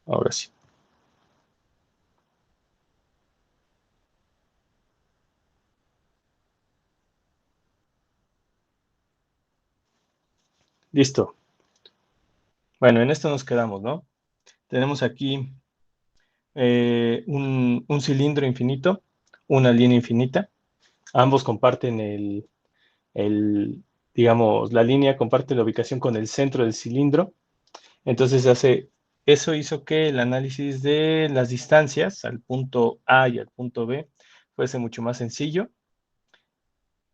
Ahora sí. Listo. Bueno, en esto nos quedamos, ¿no? Tenemos aquí un cilindro infinito, una línea infinita. Ambos comparten digamos, la línea comparte la ubicación con el centro del cilindro. Entonces eso hizo que el análisis de las distancias al punto A y al punto B fuese mucho más sencillo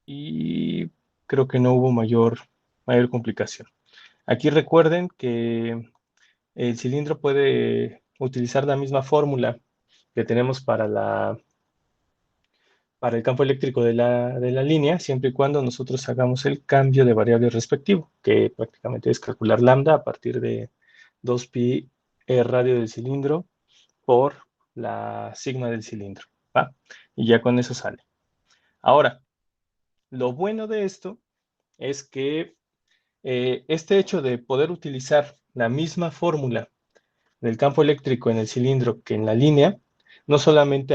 y creo que no hubo mayor complicación. Aquí recuerden que el cilindro puede utilizar la misma fórmula que tenemos para el campo eléctrico de la línea, siempre y cuando nosotros hagamos el cambio de variable respectivo, que prácticamente es calcular lambda a partir de 2pi radio del cilindro por la sigma del cilindro, ¿va? Y ya con eso sale. Ahora, lo bueno de esto es que este hecho de poder utilizar la misma fórmula del campo eléctrico en el cilindro que en la línea, no solamente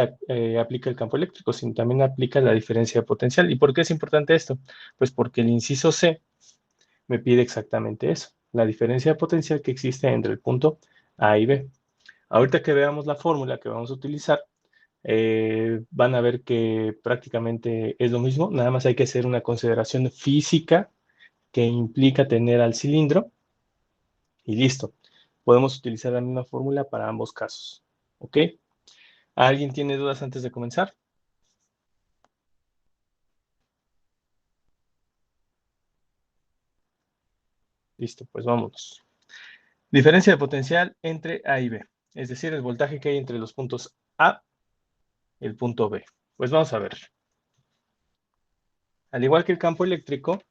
aplica el campo eléctrico, sino también aplica la diferencia de potencial. ¿Y por qué es importante esto? Pues porque el inciso C me pide exactamente eso, la diferencia de potencial que existe entre el punto A y B. Ahorita que veamos la fórmula que vamos a utilizar, van a ver que prácticamente es lo mismo, nada más hay que hacer una consideración física que implica tener al cilindro y listo. Podemos utilizar la misma fórmula para ambos casos. ¿Ok? ¿Alguien tiene dudas antes de comenzar? Listo, pues vámonos. Diferencia de potencial entre A y B, es decir, el voltaje que hay entre los puntos A y el punto B. Pues vamos a ver. Al igual que el campo eléctrico,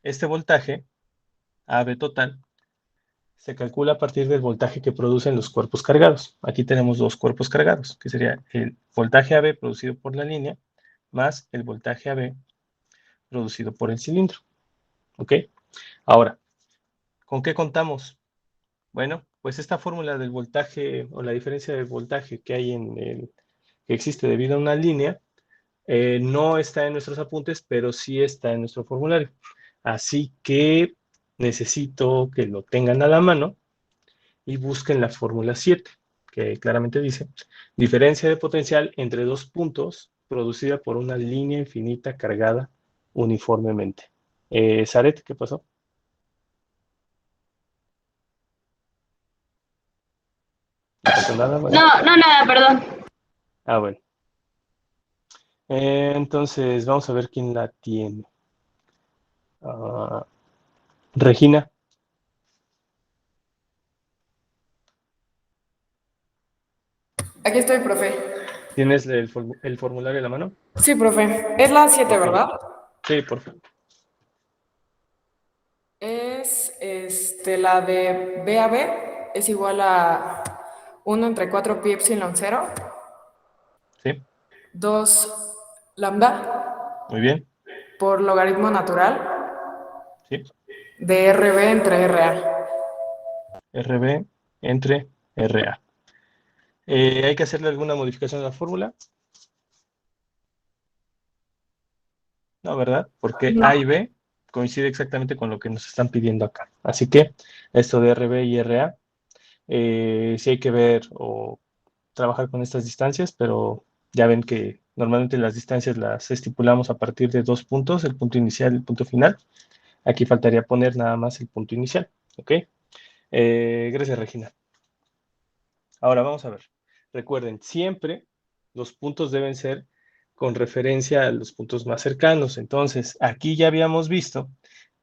este voltaje, AB total, se calcula a partir del voltaje que producen los cuerpos cargados. Aquí tenemos dos cuerpos cargados, que sería el voltaje AB producido por la línea más el voltaje AB producido por el cilindro. ¿Ok? Ahora, ¿con qué contamos? Bueno, pues esta fórmula del voltaje o la diferencia de voltaje que hay que existe debido a una línea no está en nuestros apuntes, pero sí está en nuestro formulario. Así que necesito que lo tengan a la mano y busquen la fórmula 7, que claramente dice diferencia de potencial entre dos puntos producida por una línea infinita cargada uniformemente. Zaret, ¿qué pasó? ¿No pasó nada, No, María? no, nada, perdón. Ah, bueno. Entonces, vamos a ver quién la tiene. Ah, Regina, Aquí estoy, profe. ¿tienes el formulario a la mano? Sí, profe. Es la 7, Ok. ¿verdad? Sí, por favor. Es la de B a B es igual a 1/4 pi epsilon 0, Sí, 2 lambda muy bien. por logaritmo natural Sí. de RB entre RA. RB entre RA. ¿Hay que hacerle alguna modificación a la fórmula? No, ¿verdad? Porque A y No. B coincide exactamente con lo que nos están pidiendo acá. Así que esto de RB y RA, sí hay que ver o trabajar con estas distancias, pero ya ven que normalmente las distancias las estipulamos a partir de dos puntos, el punto inicial y el punto final. Aquí faltaría poner nada más el punto inicial. ¿Ok? Gracias, Regina. Ahora vamos a ver. Recuerden, siempre los puntos deben ser con referencia a los puntos más cercanos. Entonces, aquí ya habíamos visto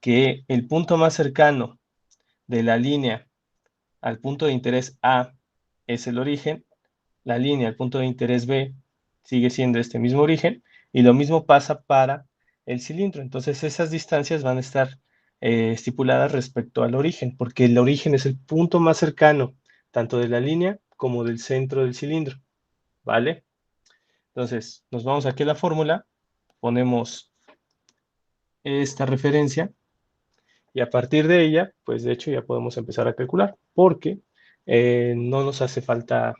que el punto más cercano de la línea al punto de interés A es el origen, la línea al punto de interés B sigue siendo este mismo origen, y lo mismo pasa para el cilindro. Entonces, esas distancias van a estar estipuladas respecto al origen, porque el origen es el punto más cercano tanto de la línea como del centro del cilindro, ¿vale? Entonces, nos vamos aquí a la fórmula, ponemos esta referencia Y a partir de ella, pues de hecho ya podemos empezar a calcular, porque no nos hace falta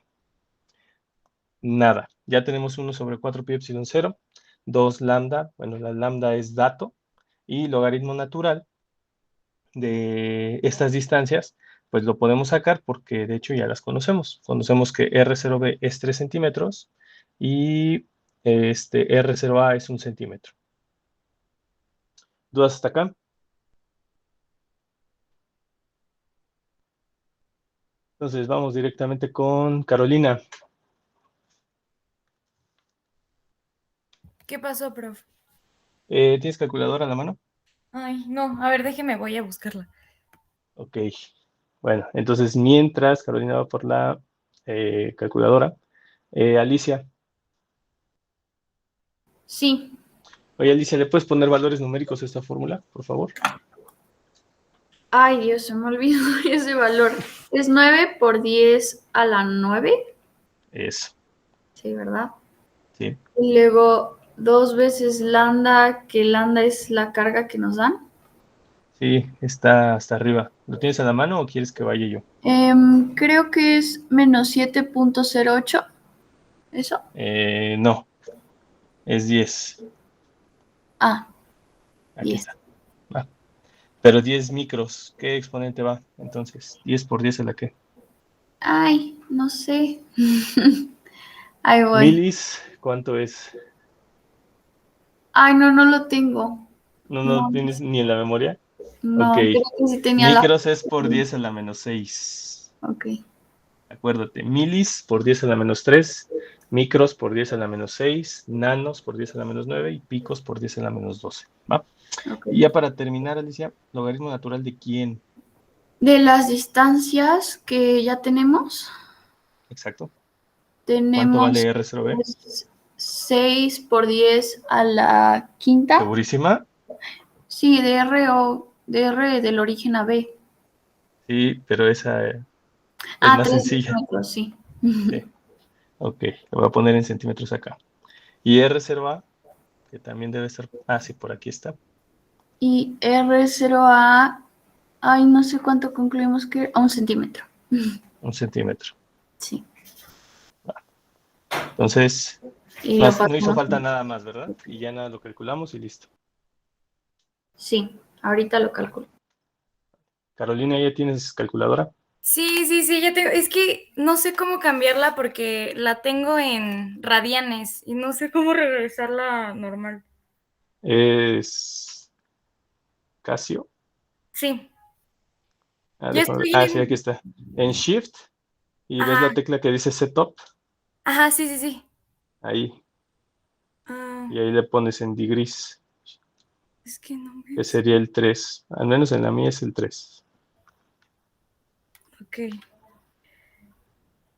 nada. Ya tenemos 1 sobre 4 pi epsilon 0, 2 lambda, bueno, la lambda es dato, y logaritmo natural de estas distancias, pues lo podemos sacar porque de hecho ya las conocemos. Conocemos que R0B es 3 centímetros y R0A es 1 centímetro. ¿Dudas hasta acá? Entonces vamos directamente con Carolina. ¿Qué pasó, prof? ¿Tienes calculadora a la mano? Ay, no, a ver, déjeme, voy a buscarla. Ok. Bueno, entonces mientras Carolina va por la calculadora, Alicia. Sí. Oye, Alicia, ¿le puedes poner valores numéricos a esta fórmula, por favor? Ay, Dios, se me olvidó ese valor. Es 9 por 10 a la 9. Eso, Sí, ¿verdad? sí. Y luego 2 veces lambda, que lambda es la carga que nos dan. Sí, está hasta arriba. ¿Lo tienes a la mano o quieres que vaya yo? Creo que es menos 7.08. ¿Eso? No, es 10. Ah, Aquí 10. está. Va. Pero 10 micros, ¿qué exponente va? Entonces, 10 por 10 es la que. Ay, no sé. Ahí voy. Milis, ¿cuánto es? Ay, no, no lo tengo. ¿No lo No, tienes ni en la memoria? Ok. no, creo que sí tenía la... Micros es por 10 a la menos 6. Ok. Acuérdate, milis por 10 a la menos 3, micros por 10 a la menos 6, nanos por 10 a la menos 9 y picos por 10 a la menos 12. ¿Va? Ok. Y ya para terminar, Alicia, ¿logaritmo natural de quién? De las distancias que ya tenemos, Exacto. ¿Cuánto vale tenemos R0B? 6 por 10 a la quinta. ¿Segurísima? Sí, de R del origen a B. Sí, pero esa es Ah, más 3 sencilla. centímetros, sí. Sí. Ok, lo voy a poner en centímetros acá. Y R0A, que también debe estar. Ah, sí, por aquí está. Y R0A, ay, no sé cuánto concluimos que a 1 centímetro. 1 centímetro. Sí. Entonces, Y no, lo no hizo pasamos. falta nada más, ¿verdad? Y ya nada lo calculamos y listo. Sí, ahorita lo calculo. Carolina, ¿ya tienes calculadora? Sí, ya tengo. Es que no sé cómo cambiarla porque la tengo en radianes y no sé cómo regresarla normal. Es Casio. Sí, Ah, ya déjame ver. estoy Ah, sí, aquí en... está. En Shift y ves Ajá, la tecla que dice Setup. ajá, sí. Ahí. Ah, Y ahí le pones en degrees, es que no me... que sería el 3. Al menos en la mía es el 3. Ok.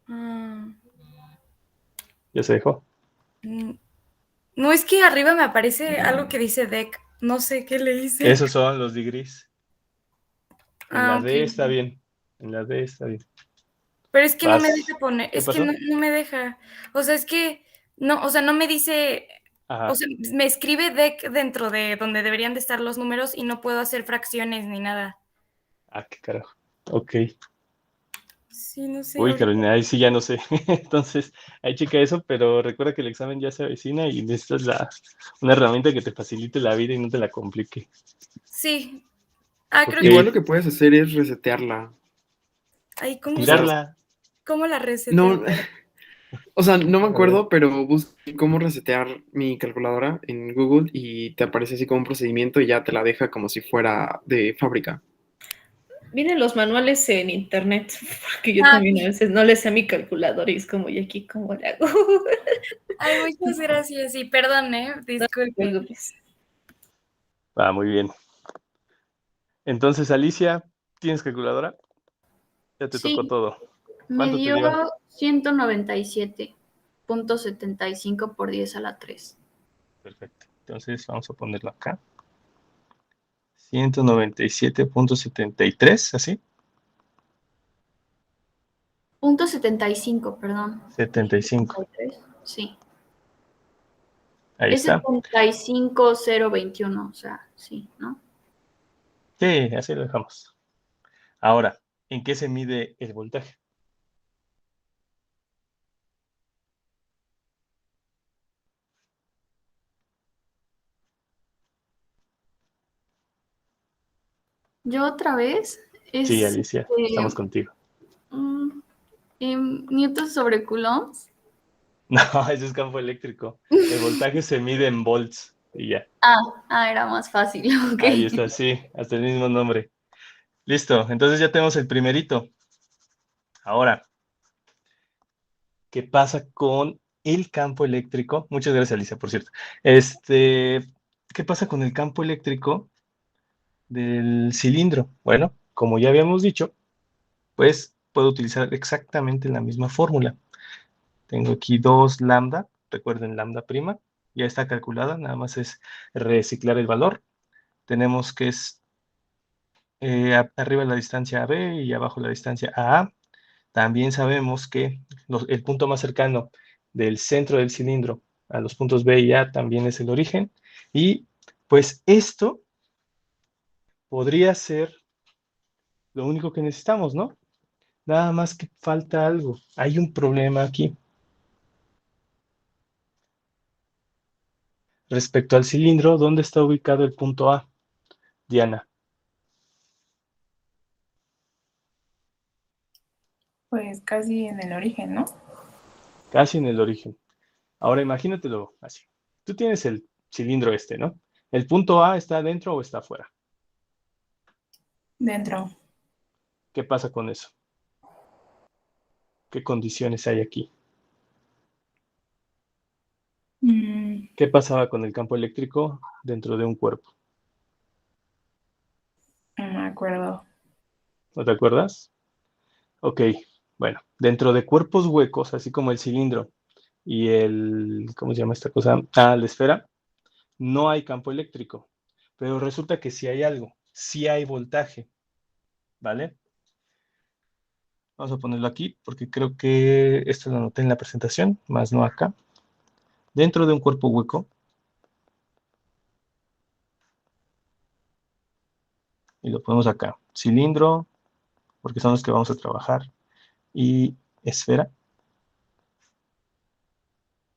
Ah, ¿Ya se dejó? mm, no, es que arriba me aparece algo que dice deck. No sé qué le hice. Esos son los degrees. En la Ok. D está bien. En la D está bien. Pero es que no me Vas. deja poner, ¿Qué es que no, pasó? no me deja. O sea, es que no, o sea, no me dice, o Ajá. sea, me escribe deck dentro de donde deberían de estar los números y no puedo hacer fracciones ni nada. Ah, qué carajo. Ok. Sí, no sé, Uy, ahorita. Carolina, ahí sí ya no sé. Entonces, ahí checa eso, pero recuerda que el examen ya se avecina y necesitas una herramienta que te facilite la vida y no te la complique. Sí. Ah, creo Ok. que, Igual lo que puedes hacer es resetearla. ay, ¿cómo O se, sea, Tirarla. cómo la reseteo? no, o sea, no me A ver. acuerdo, pero busqué cómo resetear mi calculadora en Google y te aparece así como un procedimiento y ya te la deja como si fuera de fábrica. Vienen los manuales en internet, porque yo Ah, también a veces no le sé a mi calculadora y es como, ¿y aquí cómo le hago? ay, muchas gracias. Sí, perdón, No te disculpe. preocupes. Va, muy bien. Entonces, Alicia, ¿tienes calculadora? Ya te tocó Sí, todo. me ¿Cuánto te dio dio? 197.75 por 10 a la 3. Perfecto. Entonces, vamos a ponerlo acá. 197.73, así. Punto 75, perdón. Dije 75. 73. Sí. Ahí Es está. 75,021, o sea, sí, ¿no? Sí, así lo dejamos. Ahora, ¿en qué se mide el voltaje? Yo otra vez Sí, es Alicia, estamos contigo. mm, newtons sobre coulombs. No, eso es campo eléctrico. El voltaje se mide en volts y ya. Era más fácil, ok. Ahí está, sí, hasta el mismo nombre. Listo, entonces ya tenemos el primerito. Ahora, ¿qué pasa con el campo eléctrico? Muchas gracias, Alicia, por cierto. ¿Qué pasa con el campo eléctrico del cilindro? Bueno, como ya habíamos dicho, pues puedo utilizar exactamente la misma fórmula. Tengo aquí 2 lambda, recuerden lambda prima, ya está calculada, nada más es reciclar el valor. Tenemos que es arriba la distancia AB y abajo la distancia AA. También sabemos que el punto más cercano del centro del cilindro a los puntos B y A también es el origen. Y pues esto podría ser lo único que necesitamos, ¿no? Nada más que falta algo. Hay un problema aquí. Respecto al cilindro, ¿dónde está ubicado el punto A? Diana. Pues casi en el origen, ¿no? Casi en el origen. Ahora imagínatelo así. Tú tienes el cilindro este, ¿no? ¿El punto A está adentro o está afuera? Dentro. ¿Qué pasa con eso? ¿Qué condiciones hay aquí? ¿Qué pasaba con el campo eléctrico dentro de un cuerpo? No me acuerdo. ¿No te acuerdas? Ok, bueno, dentro de cuerpos huecos, así como el cilindro y ¿cómo se llama esta cosa? La esfera, no hay campo eléctrico, pero resulta que sí hay algo, sí hay voltaje, ¿vale? Vamos a ponerlo aquí porque creo que esto lo anoté en la presentación, más no acá. Dentro de un cuerpo hueco, y lo ponemos acá, cilindro, porque son los que vamos a trabajar, y esfera,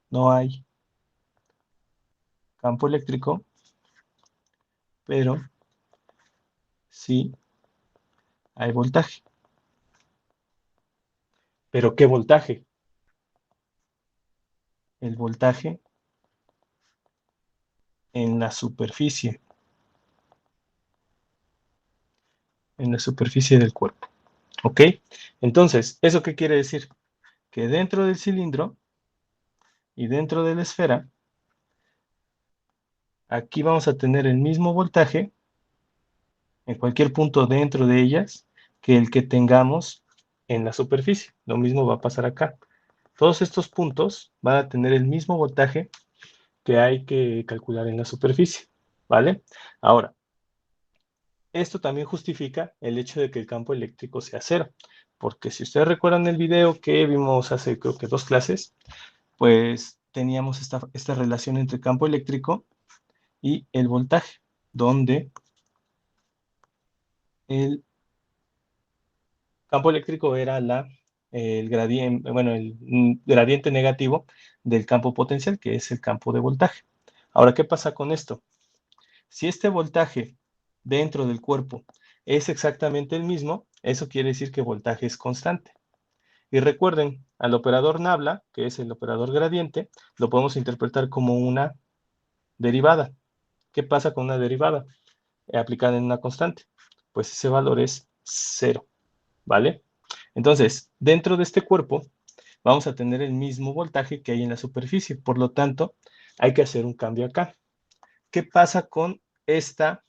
no hay campo eléctrico, pero sí hay voltaje. ¿Pero qué voltaje? El voltaje en la superficie del cuerpo. ¿Ok? Entonces, ¿eso qué quiere decir? Que dentro del cilindro y dentro de la esfera, aquí vamos a tener el mismo voltaje en cualquier punto dentro de ellas que el que tengamos en la superficie. Lo mismo va a pasar acá. Todos estos puntos van a tener el mismo voltaje que hay que calcular en la superficie, ¿vale? Ahora, esto también justifica el hecho de que el campo eléctrico sea cero, porque si ustedes recuerdan el video que vimos hace creo que 2 clases, pues teníamos esta relación entre campo eléctrico y el voltaje, donde el campo eléctrico era el gradiente negativo del campo potencial, que es el campo de voltaje. Ahora, ¿qué pasa con esto? Si este voltaje dentro del cuerpo es exactamente el mismo, eso quiere decir que el voltaje es constante. Y recuerden, al operador nabla, que es el operador gradiente, lo podemos interpretar como una derivada. ¿Qué pasa con una derivada aplicada en una constante? Pues ese valor es 0, ¿vale? Entonces, dentro de este cuerpo vamos a tener el mismo voltaje que hay en la superficie. Por lo tanto, hay que hacer un cambio acá. ¿Qué pasa con esta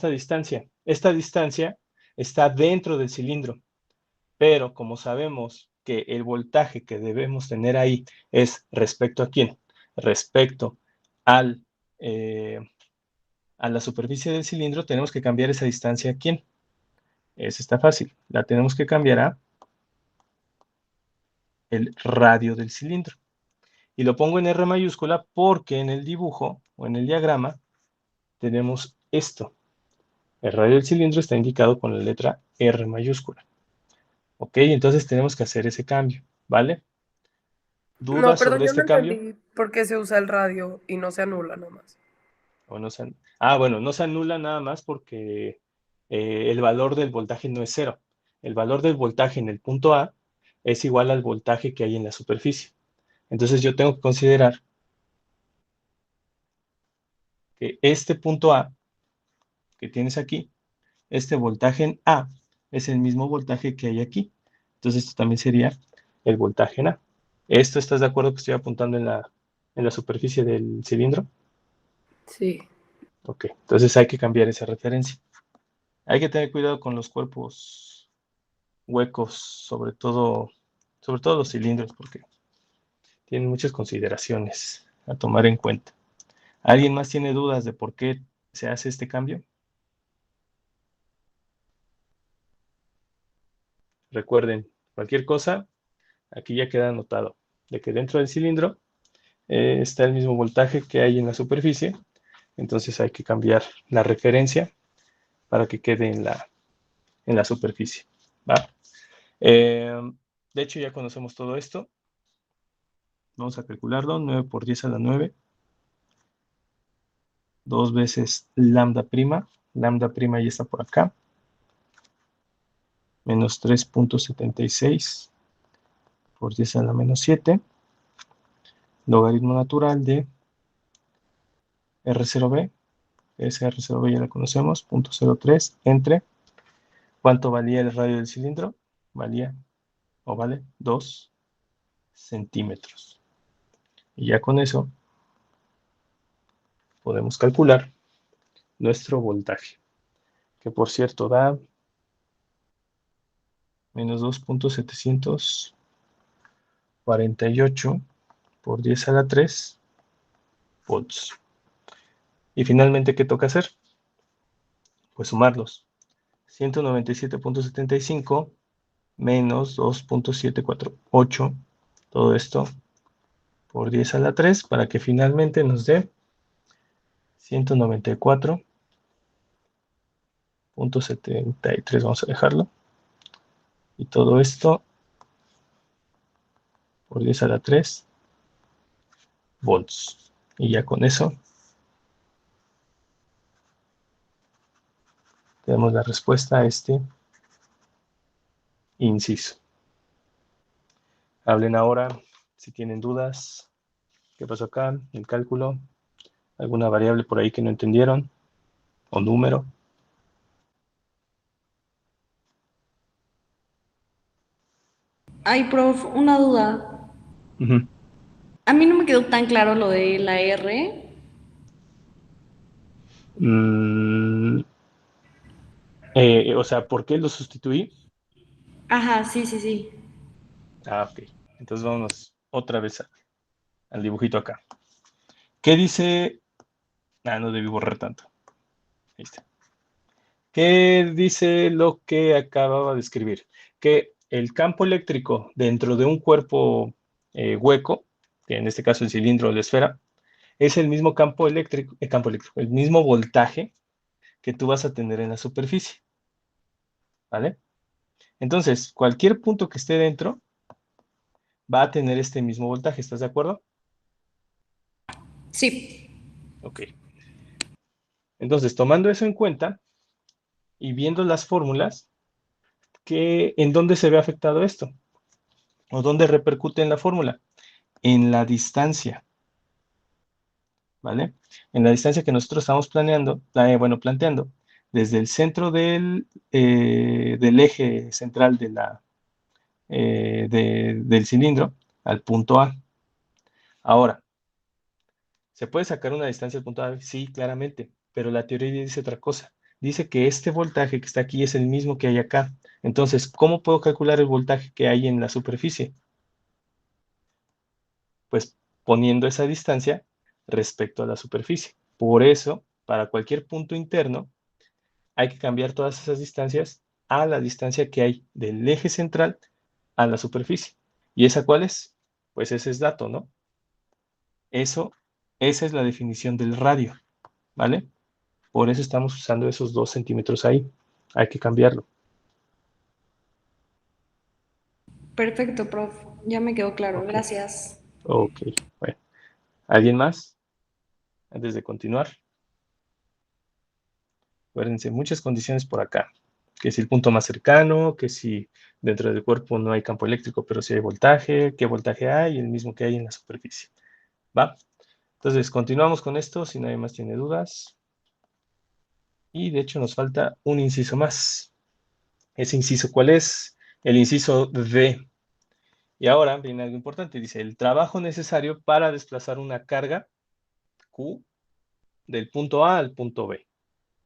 distancia? Esta distancia está dentro del cilindro, pero como sabemos que el voltaje que debemos tener ahí es respecto a quién, respecto al, a la superficie del cilindro, tenemos que cambiar esa distancia a quién. Eso está fácil, la tenemos que cambiar a el radio del cilindro. Y lo pongo en R mayúscula porque en el dibujo o en el diagrama, tenemos esto. El radio del cilindro está indicado con la letra R mayúscula. Ok, entonces tenemos que hacer ese cambio, ¿vale? No, ¿Dudas perdón, sobre yo no este cambio? entendí por qué se usa el radio y no se anula nomás. ¿O no se bueno, no se anula nada más porque el valor del voltaje no es cero. El valor del voltaje en el punto A es igual al voltaje que hay en la superficie. Entonces yo tengo que considerar que este punto A que tienes aquí, este voltaje en A, es el mismo voltaje que hay aquí. Entonces esto también sería el voltaje en A. ¿Esto estás de acuerdo que estoy apuntando en la superficie del cilindro? Sí. Ok, entonces hay que cambiar esa referencia. Hay que tener cuidado con los cuerpos huecos, sobre todo los cilindros, porque tienen muchas consideraciones a tomar en cuenta. ¿Alguien más tiene dudas de por qué se hace este cambio? Recuerden, cualquier cosa, aquí ya queda anotado, de que dentro del cilindro está el mismo voltaje que hay en la superficie, entonces hay que cambiar la referencia para que quede en la superficie, ¿va? De hecho, ya conocemos todo esto. Vamos a calcularlo, 9 por 10 a la 9. 2 veces lambda prima ya está por acá, menos 3.76 por 10 a la menos 7, logaritmo natural de R0b, ese R0b ya la conocemos, 0.03, entre, ¿cuánto valía el radio del cilindro? Vale 2 centímetros. Y ya con eso podemos calcular nuestro voltaje, que por cierto da menos 2.748 por 10 a la 3 volts. Y finalmente, ¿qué toca hacer? Pues sumarlos. 197.75 menos 2.748, todo esto por 10 a la 3, para que finalmente nos dé 194.73, vamos a dejarlo. Y todo esto por 10 a la 3 volts. Y ya con eso tenemos la respuesta a este inciso. Hablen ahora si tienen dudas. ¿Qué pasó acá? El cálculo. ¿Alguna variable por ahí que no entendieron? ¿O número? Ay, prof, una duda. Uh-huh. A mí no me quedó tan claro lo de la R. O sea, ¿por qué lo sustituí? Ajá, sí, sí, sí. Ok. Entonces vámonos otra vez al dibujito acá. ¿Qué dice? No debí borrar tanto. Ahí está. ¿Qué dice lo que acababa de escribir? Que el campo eléctrico dentro de un cuerpo hueco, que en este caso el cilindro o la esfera, es el mismo campo eléctrico, el mismo voltaje que tú vas a tener en la superficie. ¿Vale? Entonces, cualquier punto que esté dentro va a tener este mismo voltaje, ¿estás de acuerdo? Sí. Ok. Entonces, tomando eso en cuenta y viendo las fórmulas, ¿en dónde se ve afectado esto? ¿O dónde repercute en la fórmula? En la distancia, ¿vale? En la distancia que nosotros estamos planteando, desde el centro del eje central del cilindro al punto A. Ahora, ¿se puede sacar una distancia del punto A? Sí, claramente, pero la teoría dice otra cosa. Dice que este voltaje que está aquí es el mismo que hay acá. Entonces, ¿cómo puedo calcular el voltaje que hay en la superficie? Pues poniendo esa distancia respecto a la superficie. Por eso, para cualquier punto interno, hay que cambiar todas esas distancias a la distancia que hay del eje central a la superficie. ¿Y esa cuál es? Pues ese es dato, ¿no? Eso Esa es la definición del radio, ¿vale? Por eso estamos usando esos 2 centímetros ahí. Hay que cambiarlo. Perfecto, prof. Ya me quedó claro. Ok. Gracias. Ok, bueno. ¿Alguien más? Antes de continuar. Acuérdense, muchas condiciones por acá. Que si el punto más cercano, que si dentro del cuerpo no hay campo eléctrico, pero sí hay voltaje, qué voltaje hay, el mismo que hay en la superficie. ¿Va? Entonces, continuamos con esto, si nadie más tiene dudas. Y de hecho nos falta un inciso más. Ese inciso, ¿cuál es? El inciso D. Y ahora viene algo importante. Dice, el trabajo necesario para desplazar una carga Q del punto A al punto B.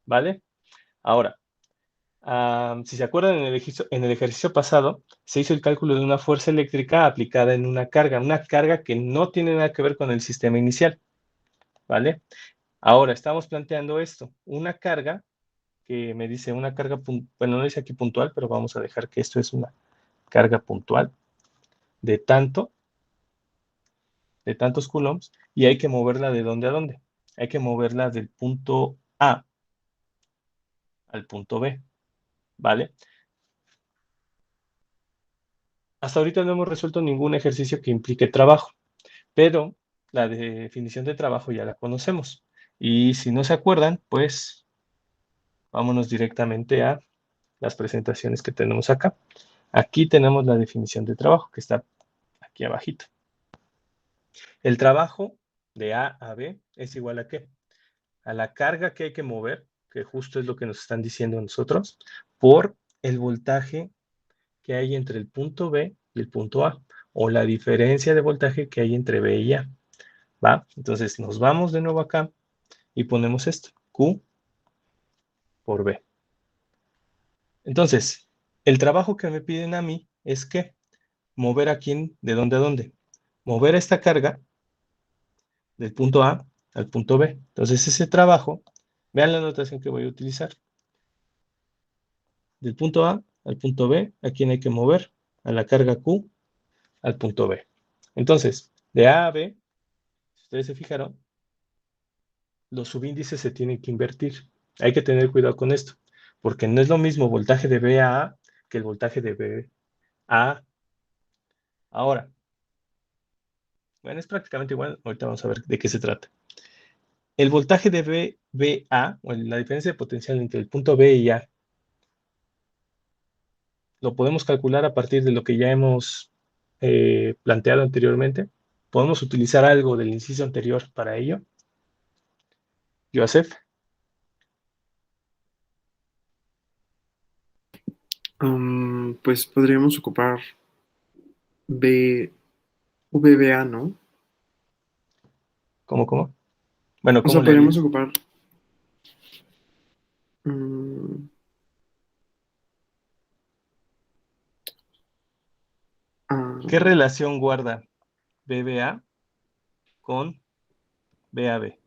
¿Vale? Ahora, si se acuerdan, en el ejercicio pasado se hizo el cálculo de una fuerza eléctrica aplicada en una carga que no tiene nada que ver con el sistema inicial. ¿Vale? Ahora estamos planteando esto, una carga que me dice una carga, bueno, no dice aquí puntual, pero vamos a dejar que esto es una carga puntual de tantos coulombs, y hay que moverla de dónde a dónde. Hay que moverla del punto A al punto B, ¿vale? Hasta ahorita no hemos resuelto ningún ejercicio que implique trabajo, pero la definición de trabajo ya la conocemos. Y si no se acuerdan, pues vámonos directamente a las presentaciones que tenemos acá. Aquí tenemos la definición de trabajo, que está aquí abajito. El trabajo de A a B es igual a ¿qué? A la carga que hay que mover, que justo es lo que nos están diciendo nosotros, por el voltaje que hay entre el punto B y el punto A, o la diferencia de voltaje que hay entre B y A. ¿Va? Entonces nos vamos de nuevo acá y ponemos esto, Q por B. Entonces, el trabajo que me piden a mí es que mover a quién, ¿de dónde a dónde? Mover esta carga del punto A al punto B. Entonces ese trabajo, vean la notación que voy a utilizar. Del punto A al punto B, ¿a quién hay que mover? A la carga Q al punto B. Entonces, de A a B, si ustedes se fijaron, los subíndices se tienen que invertir. Hay que tener cuidado con esto, porque no es lo mismo voltaje de B a A que el voltaje de B a A. Ahora, bueno, es prácticamente igual. Ahorita vamos a ver de qué se trata. El voltaje de BA, o la diferencia de potencial entre el punto B y A, lo podemos calcular a partir de lo que ya hemos planteado anteriormente. ¿Podemos utilizar algo del inciso anterior para ello? Joseph. Pues podríamos ocupar VBA, ¿no? ¿Cómo? Bueno, O sea, ¿cómo le podríamos harías? ocupar... ¿Qué relación guarda BBA con BAB?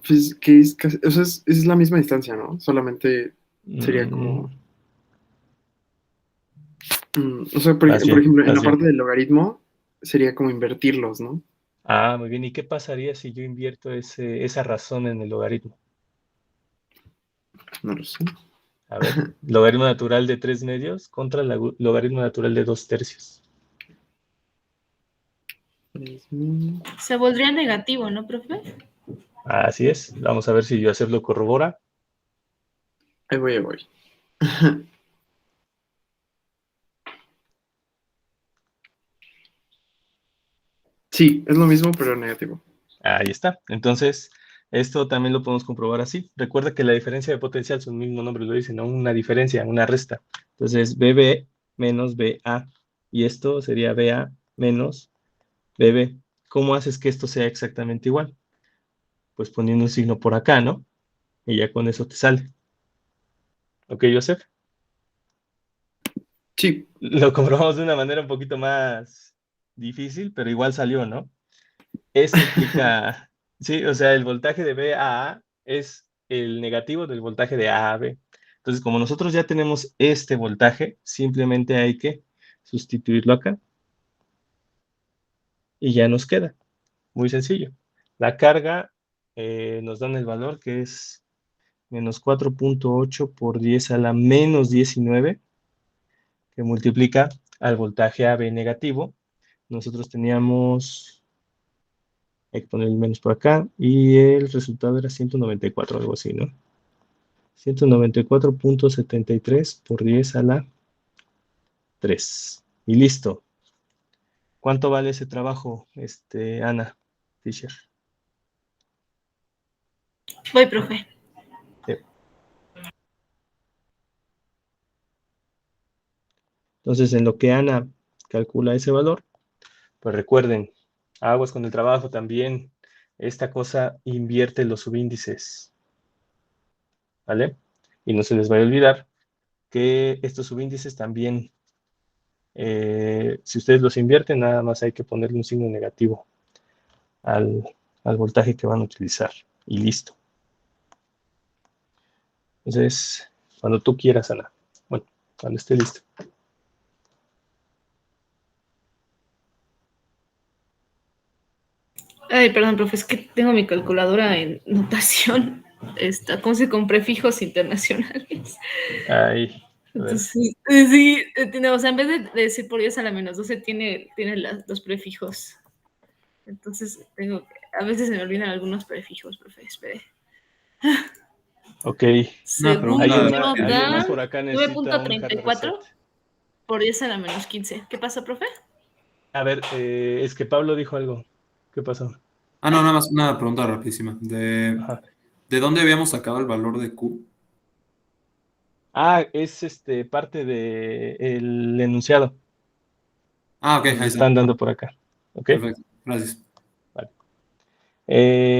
Pues que es casi, o sea, es la misma distancia, ¿no? Solamente sería como... o sea, por Más bien, ejemplo, en más la bien. parte del logaritmo sería como invertirlos, ¿no? Muy bien. ¿Y qué pasaría si yo invierto esa razón en el logaritmo? No lo sé. A ver, logaritmo natural de 3/2 contra el logaritmo natural de 2/3. Se volvería negativo, ¿no, profe? Así es. Vamos a ver si Joseph lo corrobora. Ahí voy. Sí, es lo mismo, pero negativo. Ahí está. Entonces, esto también lo podemos comprobar así. Recuerda que la diferencia de potencial, su mismo nombre lo dice, ¿no? Una diferencia, una resta. Entonces, BB menos BA. Y esto sería BA menos BB. ¿Cómo haces que esto sea exactamente igual? Pues poniendo un signo por acá, ¿no? Y ya con eso te sale. ¿Ok, Joseph? Sí. Lo comprobamos de una manera un poquito más difícil, pero igual salió, ¿no? Eso implica, sí, o sea, el voltaje de B a A es el negativo del voltaje de A a B. Entonces, como nosotros ya tenemos este voltaje, simplemente hay que sustituirlo acá. Y ya nos queda. Muy sencillo. La carga nos dan el valor que es menos 4.8 por 10 a la menos 19, que multiplica al voltaje AB negativo. Nosotros teníamos, hay que poner el menos por acá, y el resultado era 194, algo así, ¿no? 194.73 por 10 a la 3. Y listo. ¿Cuánto vale ese trabajo, Ana Fisher? Voy, profe. Sí. Entonces, en lo que Ana calcula ese valor, pues recuerden, aguas con el trabajo también. Esta cosa invierte los subíndices, ¿vale? Y no se les vaya a olvidar que estos subíndices también, si ustedes los invierten, nada más hay que ponerle un signo negativo al voltaje que van a utilizar. Y listo. Entonces, cuando tú quieras, Ana. Bueno, cuando esté listo. Ay, perdón, profe, es que tengo mi calculadora en notación. ¿Cómo se con prefijos internacionales? Ahí. Entonces, sí, o sea, en vez de decir por 10 a la menos 12, tiene los prefijos. Entonces, a veces se me olvidan algunos prefijos, profe, espere. Ok. Según ¿Alguien yo, más da por acá necesita un hard 9.34 reset? por 10 a la menos 15. ¿Qué pasa, profe? A ver, es que Pablo dijo algo. ¿Qué pasó? Ah, no, nada más una pregunta rapidísima. Ajá. ¿De dónde habíamos sacado el valor de Q? Ah, es parte del enunciado. Ah, ok, Nos lo ahí está. están dando por acá. ¿Ok? Perfecto, gracias. Vale.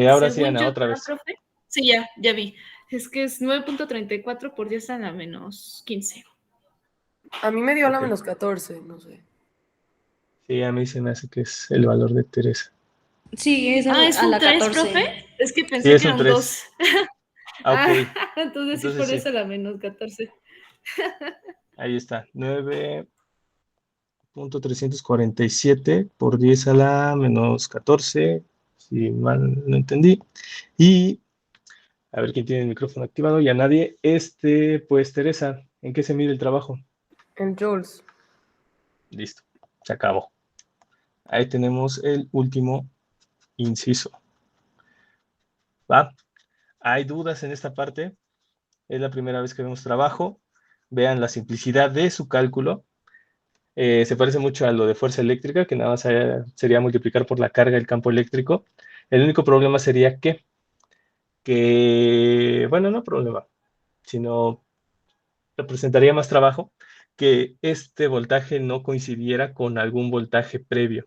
Ahora sí, Según Ana, yo, otra vez. profe. Sí, ya vi. Es que es 9.34 por 10 a la menos 15. A mí me dio la Ok. menos 14, no sé. Sí, a mí se me hace que es el valor de Teresa. Sí, es ¿es a un la 3, 14. profe? Es que Sí, pensé es que un era un 2. 3. Ah, ok. Entonces sí, Entonces por sí, eso la menos 14. ahí está. 9.347 por 10 a la menos 14, si mal no entendí. Y a ver quién tiene el micrófono activado. Ya nadie. Pues Teresa, ¿en qué se mide el trabajo? En joules. Listo, se acabó. Ahí tenemos el último inciso. ¿Va? ¿Hay dudas en esta parte? Es la primera vez que vemos trabajo. Vean la simplicidad de su cálculo. Se parece mucho a lo de fuerza eléctrica, que nada más sería multiplicar por la carga del campo eléctrico. El único problema sería bueno, no problema, sino representaría más trabajo que este voltaje no coincidiera con algún voltaje previo.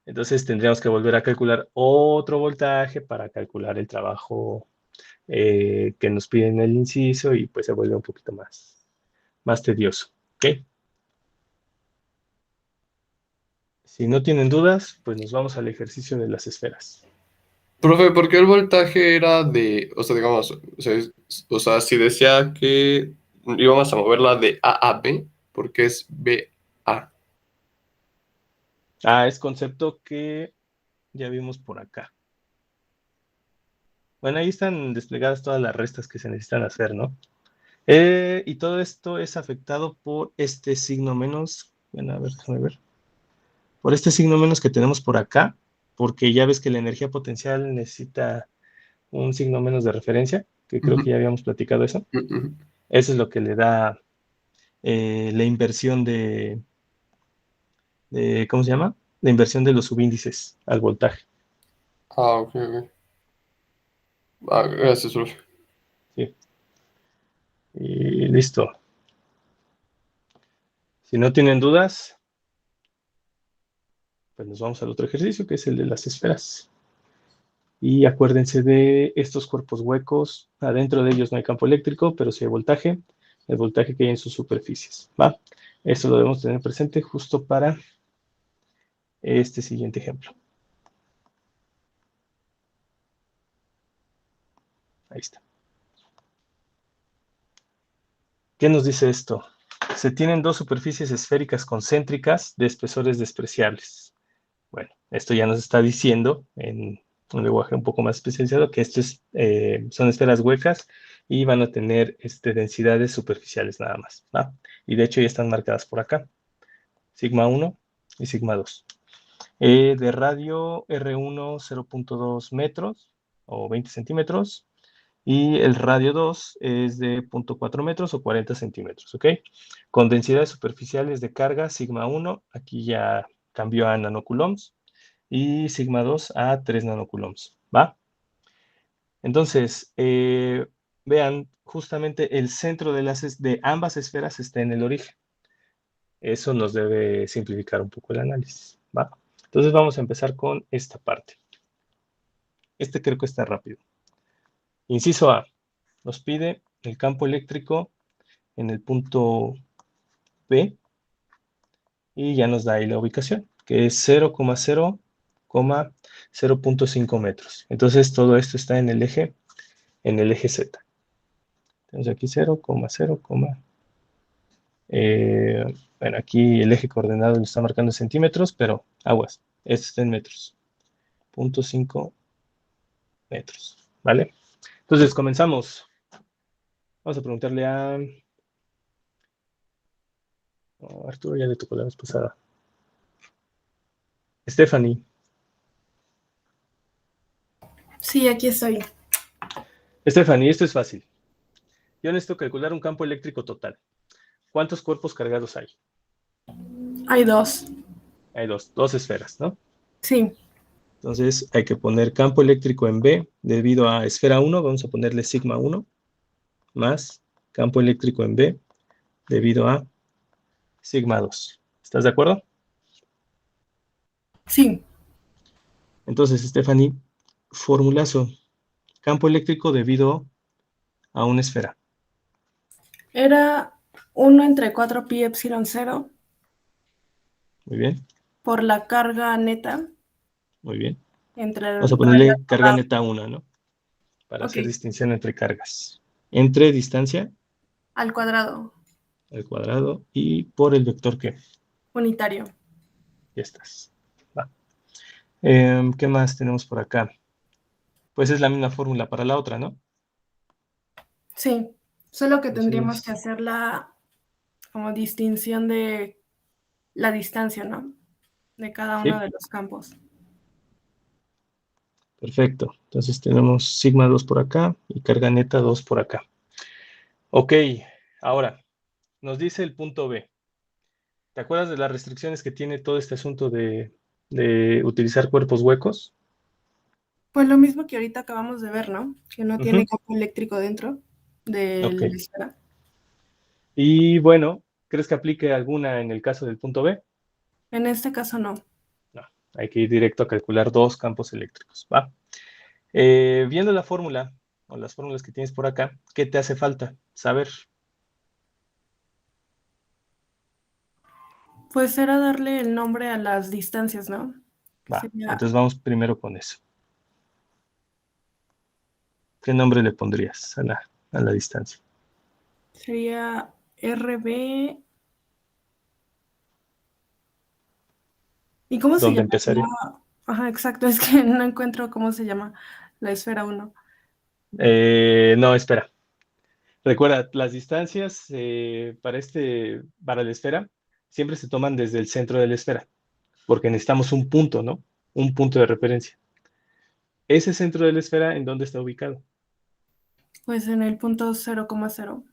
Entonces tendríamos que volver a calcular otro voltaje para calcular el trabajo que nos piden el inciso y pues se vuelve un poquito más tedioso. ¿Ok? Si no tienen dudas, pues nos vamos al ejercicio de las esferas. Profe, ¿por qué el voltaje era o sea, digamos, o sea, si decía que íbamos a moverla de A a B, ¿por qué es B A? Es concepto que ya vimos por acá. Bueno, ahí están desplegadas todas las restas que se necesitan hacer, ¿no? Y todo esto es afectado por este signo menos. Bueno, a ver, déjame ver. Por este signo menos que tenemos por acá, porque ya ves que la energía potencial necesita un signo menos de referencia, que creo que ya habíamos platicado eso. Eso es lo que le da la inversión ¿cómo se llama? La inversión de los subíndices al voltaje. Ok. Gracias, profe. Sí. Y listo. Si no tienen dudas, pues nos vamos al otro ejercicio, que es el de las esferas. Y acuérdense de estos cuerpos huecos. Adentro de ellos no hay campo eléctrico, pero sí hay voltaje. El voltaje que hay en sus superficies. ¿Va? Esto lo debemos tener presente justo para este siguiente ejemplo. Ahí está. ¿Qué nos dice esto? se tienen dos superficies esféricas concéntricas de espesores despreciables. Bueno, esto ya nos está diciendo en un lenguaje un poco más especializado que son esferas huecas y van a tener densidades superficiales nada más, ¿va? Y de hecho ya están marcadas por acá, sigma 1 y sigma 2. De radio R1 0.2 metros o 20 centímetros y el radio 2 es de 0.4 metros o 40 centímetros, ¿ok? Con densidades superficiales de carga sigma 1, aquí ya cambió a nanocoulombs, y sigma 2 a 3 nanocoulombs, ¿va? Entonces, vean, justamente el centro de ambas esferas está en el origen. Eso nos debe simplificar un poco el análisis, ¿va? Entonces vamos a empezar con esta parte. Creo que está rápido. Inciso A, nos pide el campo eléctrico en el punto B y ya nos da ahí la ubicación, que es 0,5 metros. Entonces todo esto está en el eje Z. Tenemos aquí 0,0, bueno, aquí el eje coordenado lo está marcando en centímetros, pero aguas, esto está en metros. 0.5 metros, ¿vale? Entonces comenzamos. Vamos a preguntarle a Arturo, ya le tocó la vez pasada. Stephanie. Sí, aquí estoy. Stephanie, esto es fácil. Yo necesito calcular un campo eléctrico total. ¿Cuántos cuerpos cargados hay? Hay dos. Hay dos esferas, ¿no? Sí. Entonces hay que poner campo eléctrico en B debido a esfera 1, vamos a ponerle sigma 1, más campo eléctrico en B debido a sigma 2. ¿Estás de acuerdo? Sí. Entonces, Stephanie, formulazo. Campo eléctrico debido a una esfera. Era 1 entre 4 pi epsilon 0 Muy bien, por la carga neta muy bien. entre Vamos a el ponerle radio carga neta 1, ¿no? Para Ok. hacer distinción entre cargas. Entre distancia al cuadrado al cuadrado y por el vector que unitario. ya estás. Va. ¿Qué más tenemos por acá? Pues es la misma fórmula para la otra, ¿no? Sí. Solo que tendríamos Entonces, que hacer la como distinción de la distancia, ¿no? De cada sí, uno de los campos. perfecto. Entonces tenemos sigma 2 por acá y carga neta 2 por acá. Ok, ahora, nos dice el punto B. ¿Te acuerdas de las restricciones que tiene todo este asunto de utilizar cuerpos huecos? Pues lo mismo que ahorita acabamos de ver, ¿no? Que no tiene Ujú. campo eléctrico dentro de Ok. la esfera. Y bueno, ¿crees que aplique alguna en el caso del punto B? En este caso no. No, hay que ir directo a calcular dos campos eléctricos, ¿va? Viendo la fórmula, o las fórmulas que tienes por acá, ¿qué te hace falta saber? Pues era darle el nombre a las distancias, ¿no? Va, Sería entonces vamos primero con eso. ¿Qué nombre le pondrías a la distancia? Sería RB. ¿Y cómo se ¿Dónde llama? empezaría? Ajá, exacto, es que no encuentro cómo se llama la esfera 1. No, espera. Recuerda, las distancias para la esfera siempre se toman desde el centro de la esfera, porque necesitamos un punto, ¿no? Un punto de referencia. Ese centro de la esfera, ¿en dónde está ubicado? Pues en el punto 0,0.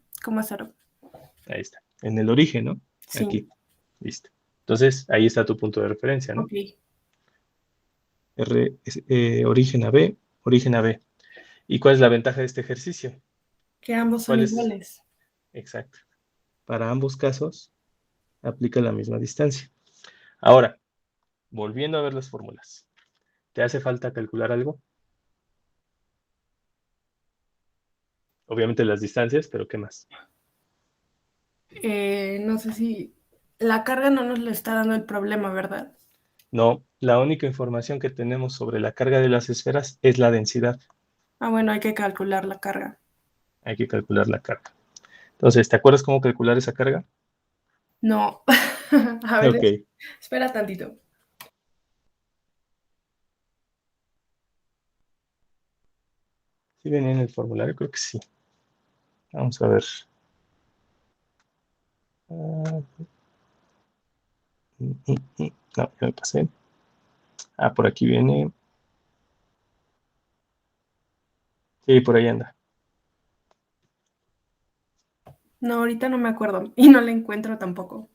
Ahí está, en el origen, ¿no? Sí, Aquí, listo. Entonces, ahí está tu punto de referencia, ¿no? ok. Origen a B, origen a B. ¿Y cuál es la ventaja de este ejercicio? Que ambos son ¿Cuál es? iguales. Exacto. Para ambos casos, aplica la misma distancia. Ahora, volviendo a ver las fórmulas. ¿Te hace falta calcular algo? Obviamente las distancias, pero ¿qué más? No sé si la carga no nos le está dando el problema, ¿verdad? No, la única información que tenemos sobre la carga de las esferas es la densidad. Ah, bueno, hay que calcular la carga. Hay que calcular la carga. Entonces, ¿te acuerdas cómo calcular esa carga? No. A ver, Ok. espera tantito. ¿Sí venía en el formulario? Creo que sí. Vamos a ver. Ah, no, ya me pasé. Ah, por aquí viene. Sí, por ahí anda. No, ahorita no me acuerdo y no la encuentro tampoco.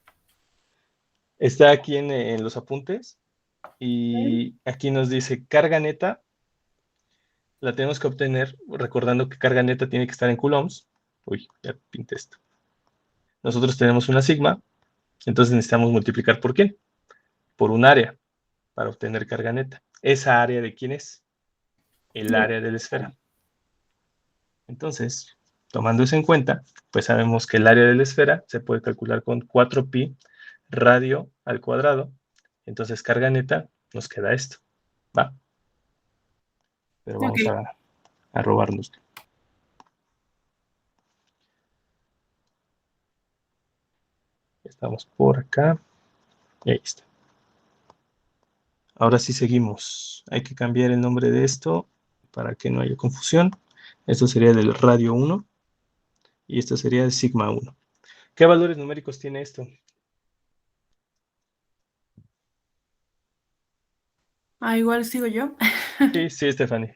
Está aquí en los apuntes y aquí nos dice carga neta. La tenemos que obtener recordando que carga neta tiene que estar en coulombs. Uy, ya pinté esto. Nosotros tenemos una sigma, entonces necesitamos multiplicar por quién. Por un área para obtener carga neta. ¿Esa área de quién es? El área de la esfera. Entonces, tomando eso en cuenta, pues sabemos que el área de la esfera se puede calcular con 4pi radio al cuadrado. Entonces, carga neta nos queda esto. ¿Va? Pero vamos Ok. a robarnos. Estamos por acá. Y ahí está. Ahora sí seguimos. Hay que cambiar el nombre de esto para que no haya confusión. Esto sería del radio 1 y esto sería el sigma 1. ¿Qué valores numéricos tiene esto? Ah, igual sigo yo. Sí, Stephanie.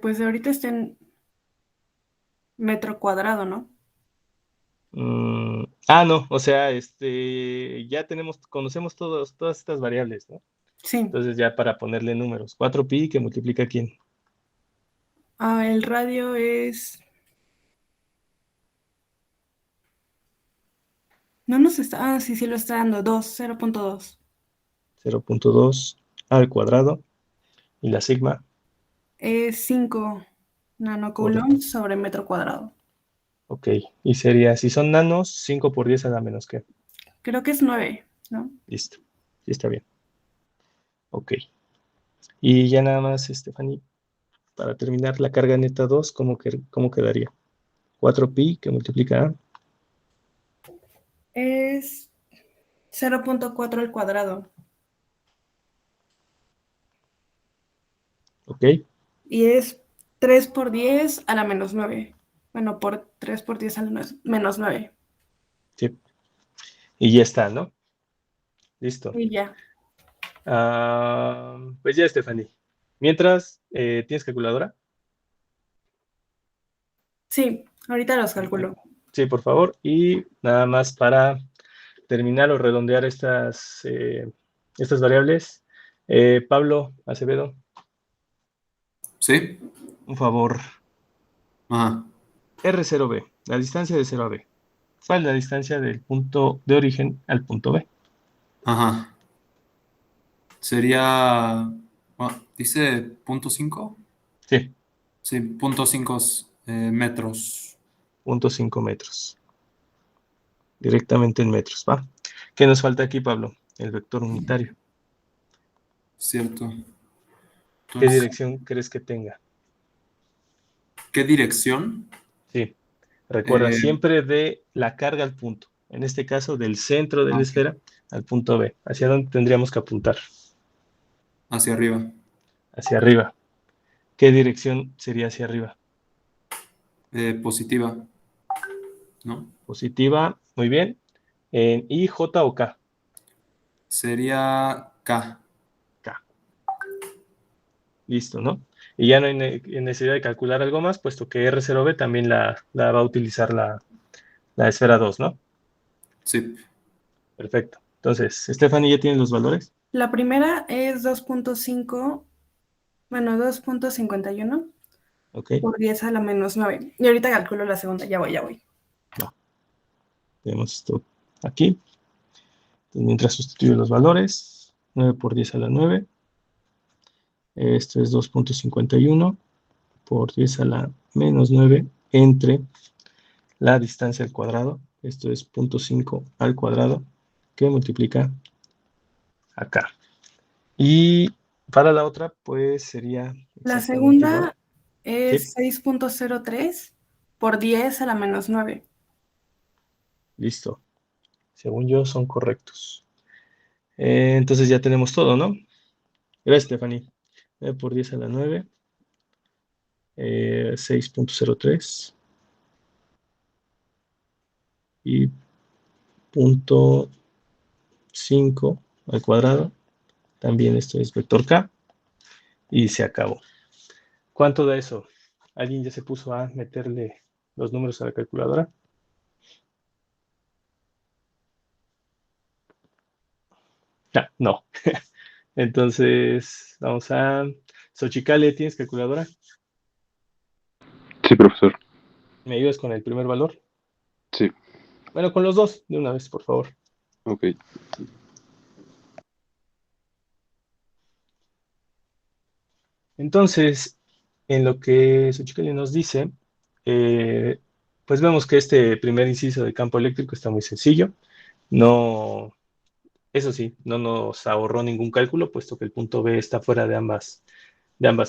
Pues ahorita está en metro cuadrado, ¿no? No, o sea, ya conocemos todas estas variables, ¿no? Sí. Entonces ya para ponerle números, 4pi que multiplica ¿quién? Ah, el radio es... No nos está... Ah, sí lo está dando. 0.2. 0.2 al cuadrado y la sigma Es 5 por... nanocoulombs sobre metro cuadrado. Ok, y sería, si son nanos, 5 por 10 a la menos que. Creo que es 9, ¿no? Listo, sí está bien. Ok, y ya nada más, Stephanie, para terminar la carga neta 2, ¿cómo quedaría? 4pi que multiplica a... Es 0.4 al cuadrado. Ok, Y es 3 por 10 a la menos 9. Bueno, por 3 por 10 a la menos 9. sí. Y ya está, ¿no? Listo. Y ya. Pues ya, Stephanie. Mientras, ¿tienes calculadora? Sí, ahorita los calculo. Sí, por favor. Y nada más para terminar o redondear estas variables. Pablo Acevedo, ¿Sí? un favor. Ajá. R0B, la distancia de 0 a B. ¿Cuál es la distancia del punto de origen al punto B? Ajá. Sería... ¿dice 0.5? Sí, Sí, 0.5 metros. 0.5 metros. Directamente en metros, ¿va? ¿Qué nos falta aquí, Pablo? El vector unitario. Cierto. ¿Qué Entonces, dirección crees que tenga? ¿qué dirección? Sí, recuerda Eh, siempre de la carga al punto. En este caso, del centro de la ok, esfera al punto B. ¿Hacia dónde tendríamos que apuntar? hacia arriba. Hacia arriba. ¿Qué dirección sería hacia arriba? Positiva, ¿no? Positiva, muy bien. ¿En I, J o K? Sería K. K. Listo, ¿no? Y ya no hay necesidad de calcular algo más, puesto que R0B también la va a utilizar la esfera 2, ¿no? Sí. Perfecto. Entonces, Stephanie, ¿ya tienes los valores? La primera es 2.5, bueno, 2.51 Ok. por 10 a la menos 9. Y ahorita calculo la segunda, ya voy. No. Tenemos esto aquí. Entonces, mientras sustituyo los valores, 9 por 10 a la 9. Esto es 2.51 por 10 a la menos 9 entre la distancia al cuadrado. Esto es 0.5 al cuadrado que multiplica acá. Y para la otra, pues sería La exactamente igual. segunda es Sí, 6.03 por 10 a la menos 9. Listo. Según yo, son correctos. Entonces ya tenemos todo, ¿no? Gracias, Stephanie. 9 por 10 a la 9. 6.03. Y 0.5 al cuadrado. También esto es vector K. Y se acabó. ¿Cuánto da eso? ¿Alguien ya se puso a meterle los números a la calculadora? No. Entonces, vamos a... Xochicale, ¿tienes calculadora? Sí, profesor. ¿Me ayudas con el primer valor? Sí. Bueno, con los dos, de una vez, por favor. Ok. Entonces, en lo que Xochicale nos dice, pues vemos que este primer inciso de campo eléctrico está muy sencillo. No, eso sí, no nos ahorró ningún cálculo, puesto que el punto B está fuera de ambas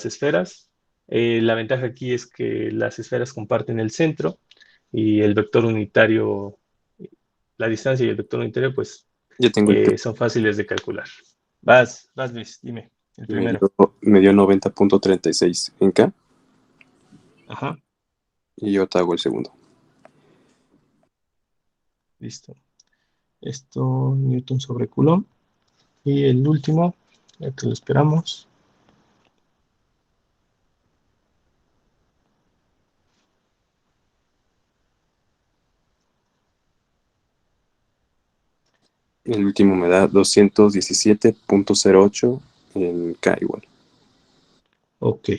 esferas. La ventaja aquí es que las esferas comparten el centro y el vector unitario, la distancia y el vector unitario, pues Ya tengo el son fáciles de calcular. Vas Luis, dime, el primero. me dio 90.36 en K Ajá, y yo te hago el segundo. listo. Esto, Newton sobre Coulomb. Y el último, ya que lo esperamos. El último me da 217.08 en K igual. Ok.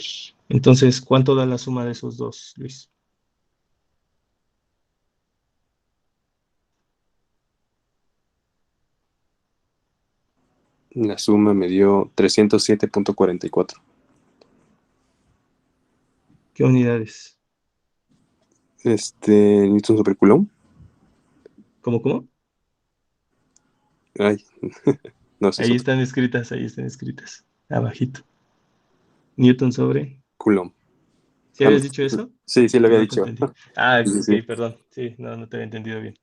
Entonces, ¿cuánto da la suma de esos dos, Luis? La suma me dio 307.44. ¿Qué unidades? Newton sobre Coulomb. ¿Cómo? Ay, no sé. Ahí están escritas, abajito. Newton sobre... Coulomb. ¿Sí habías dicho eso? Sí, lo había No te dicho. entendí. Ah, Sí, ok, sí. perdón. Sí, no te había entendido bien.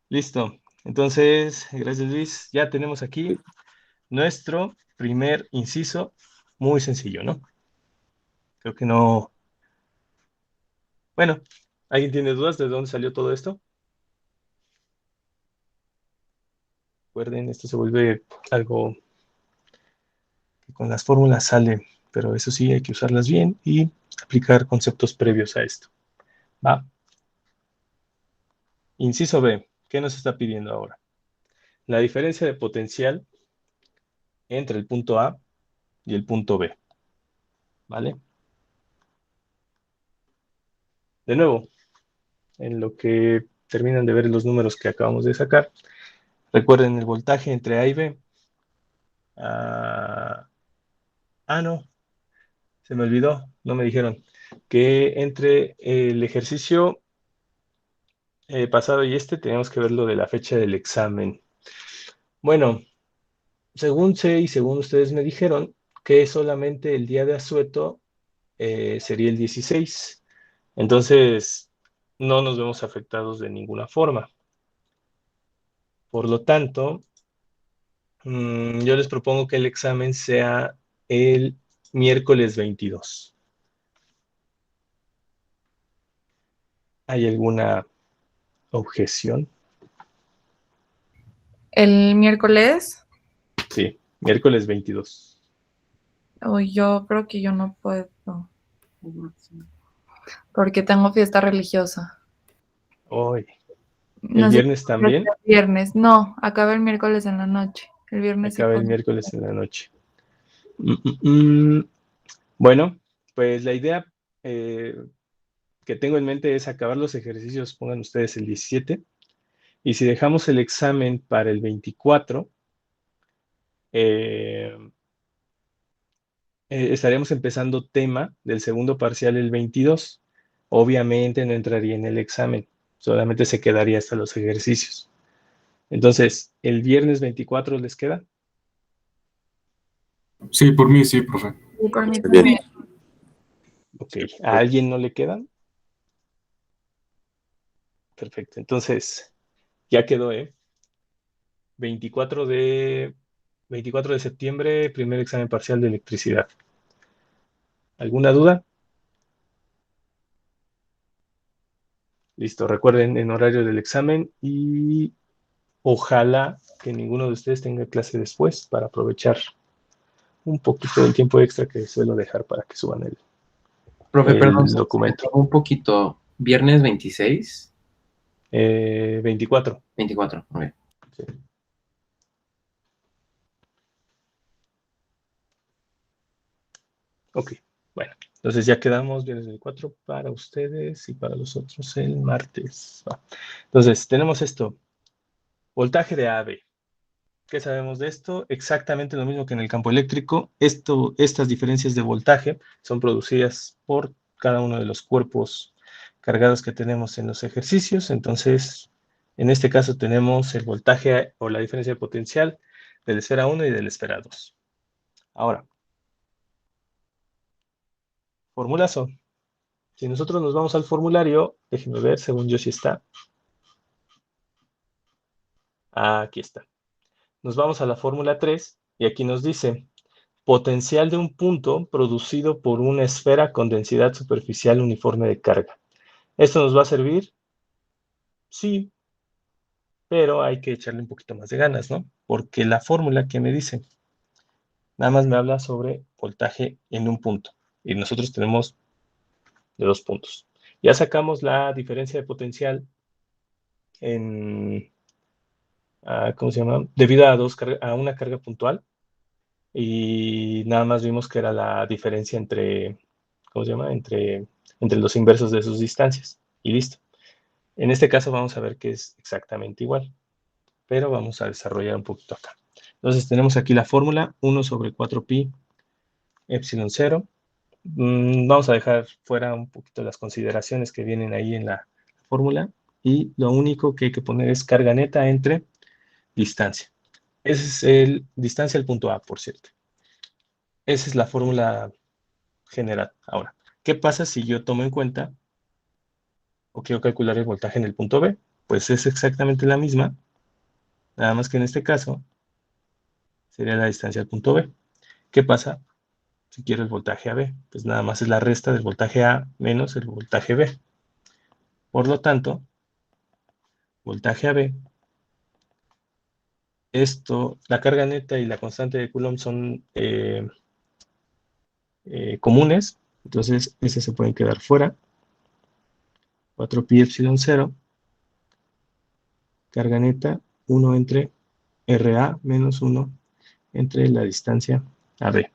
Listo. Entonces, gracias Luis. Ya tenemos aquí nuestro primer inciso. Muy sencillo, ¿no? Creo que no... Bueno, ¿alguien tiene dudas de dónde salió todo esto? Recuerden, esto se vuelve algo que con las fórmulas sale, pero eso sí, hay que usarlas bien y aplicar conceptos previos a esto. Va. Inciso B. ¿Qué nos está pidiendo ahora? La diferencia de potencial entre el punto A y el punto B. ¿Vale? De nuevo, en lo que terminan de ver los números que acabamos de sacar, recuerden el voltaje entre A y B. No, se me olvidó, no me dijeron, que entre el ejercicio pasado y este tenemos que ver lo de la fecha del examen. Bueno, según sé y según ustedes me dijeron, que solamente el día de asueto sería el 16. Entonces, no nos vemos afectados de ninguna forma. Por lo tanto, yo les propongo que el examen sea el miércoles 22. ¿Hay alguna objeción? El miércoles, Sí, miércoles 22. yo creo que yo no puedo, porque tengo fiesta religiosa. Hoy. No ¿El sé viernes si también? el viernes, no, acaba el miércoles en la noche. El viernes sí Acaba el puedo. miércoles en la noche. Bueno, pues la idea que tengo en mente es acabar los ejercicios, pongan ustedes el 17, y si dejamos el examen para el 24, estaríamos empezando tema del segundo parcial el 22. Obviamente no entraría en el examen, solamente se quedaría hasta los ejercicios. Entonces, ¿el viernes 24 les queda? Sí, por mí sí, profe. Sí, por mí Bien. también. Ok, ¿a alguien no le quedan? Perfecto, entonces Ya quedó, ¿eh? 24 de septiembre, primer examen parcial de electricidad. ¿Alguna duda? Listo, recuerden en horario del examen y ojalá que ninguno de ustedes tenga clase después para aprovechar un poquito del tiempo extra que suelo dejar para que suban Profe, perdón, el documento. un poquito. Viernes 26, 24. 24. Ok. Sí. Ok, bueno, entonces ya quedamos viernes 24 para ustedes y para los otros el martes. Va. Entonces, tenemos esto, voltaje de AB. ¿Qué sabemos de esto? Exactamente lo mismo que en el campo eléctrico. Estas diferencias de voltaje son producidas por cada uno de los cuerpos cargados que tenemos en los ejercicios. Entonces, en este caso tenemos el voltaje o la diferencia de potencial de la esfera 1 y de la esfera 2. Ahora, formulazo. Si nosotros nos vamos al formulario, déjenme ver, según yo sí está. Aquí está. Nos vamos a la fórmula 3 y aquí nos dice potencial de un punto producido por una esfera con densidad superficial uniforme de carga. ¿Esto nos va a servir? Sí, pero hay que echarle un poquito más de ganas, ¿no? Porque la fórmula que me dice, nada más me habla sobre voltaje en un punto. Y nosotros tenemos de 2 puntos. Ya sacamos la diferencia de potencial en, ¿cómo se llama? Debido a una carga puntual. Y nada más vimos que era la diferencia entre, ¿cómo se llama? Entre los inversos de sus distancias. Y listo. En este caso vamos a ver que es exactamente igual, pero vamos a desarrollar un poquito acá. Entonces tenemos aquí la fórmula 1 sobre 4pi epsilon 0. Vamos a dejar fuera un poquito las consideraciones que vienen ahí en la fórmula y lo único que hay que poner es carga neta entre distancia. Ese es el distancia al punto A, por cierto. Esa es la fórmula general. Ahora, ¿qué pasa si yo tomo en cuenta o quiero calcular el voltaje en el punto B? Pues es exactamente la misma, nada más que en este caso sería la distancia al punto B. ¿Qué pasa si quiero el voltaje AB? Pues nada más es la resta del voltaje A menos el voltaje B. Por lo tanto, voltaje AB, la carga neta y la constante de Coulomb son comunes, entonces ese se pueden quedar fuera. 4pi epsilon 0, carga neta, 1 entre RA menos 1 entre la distancia AB.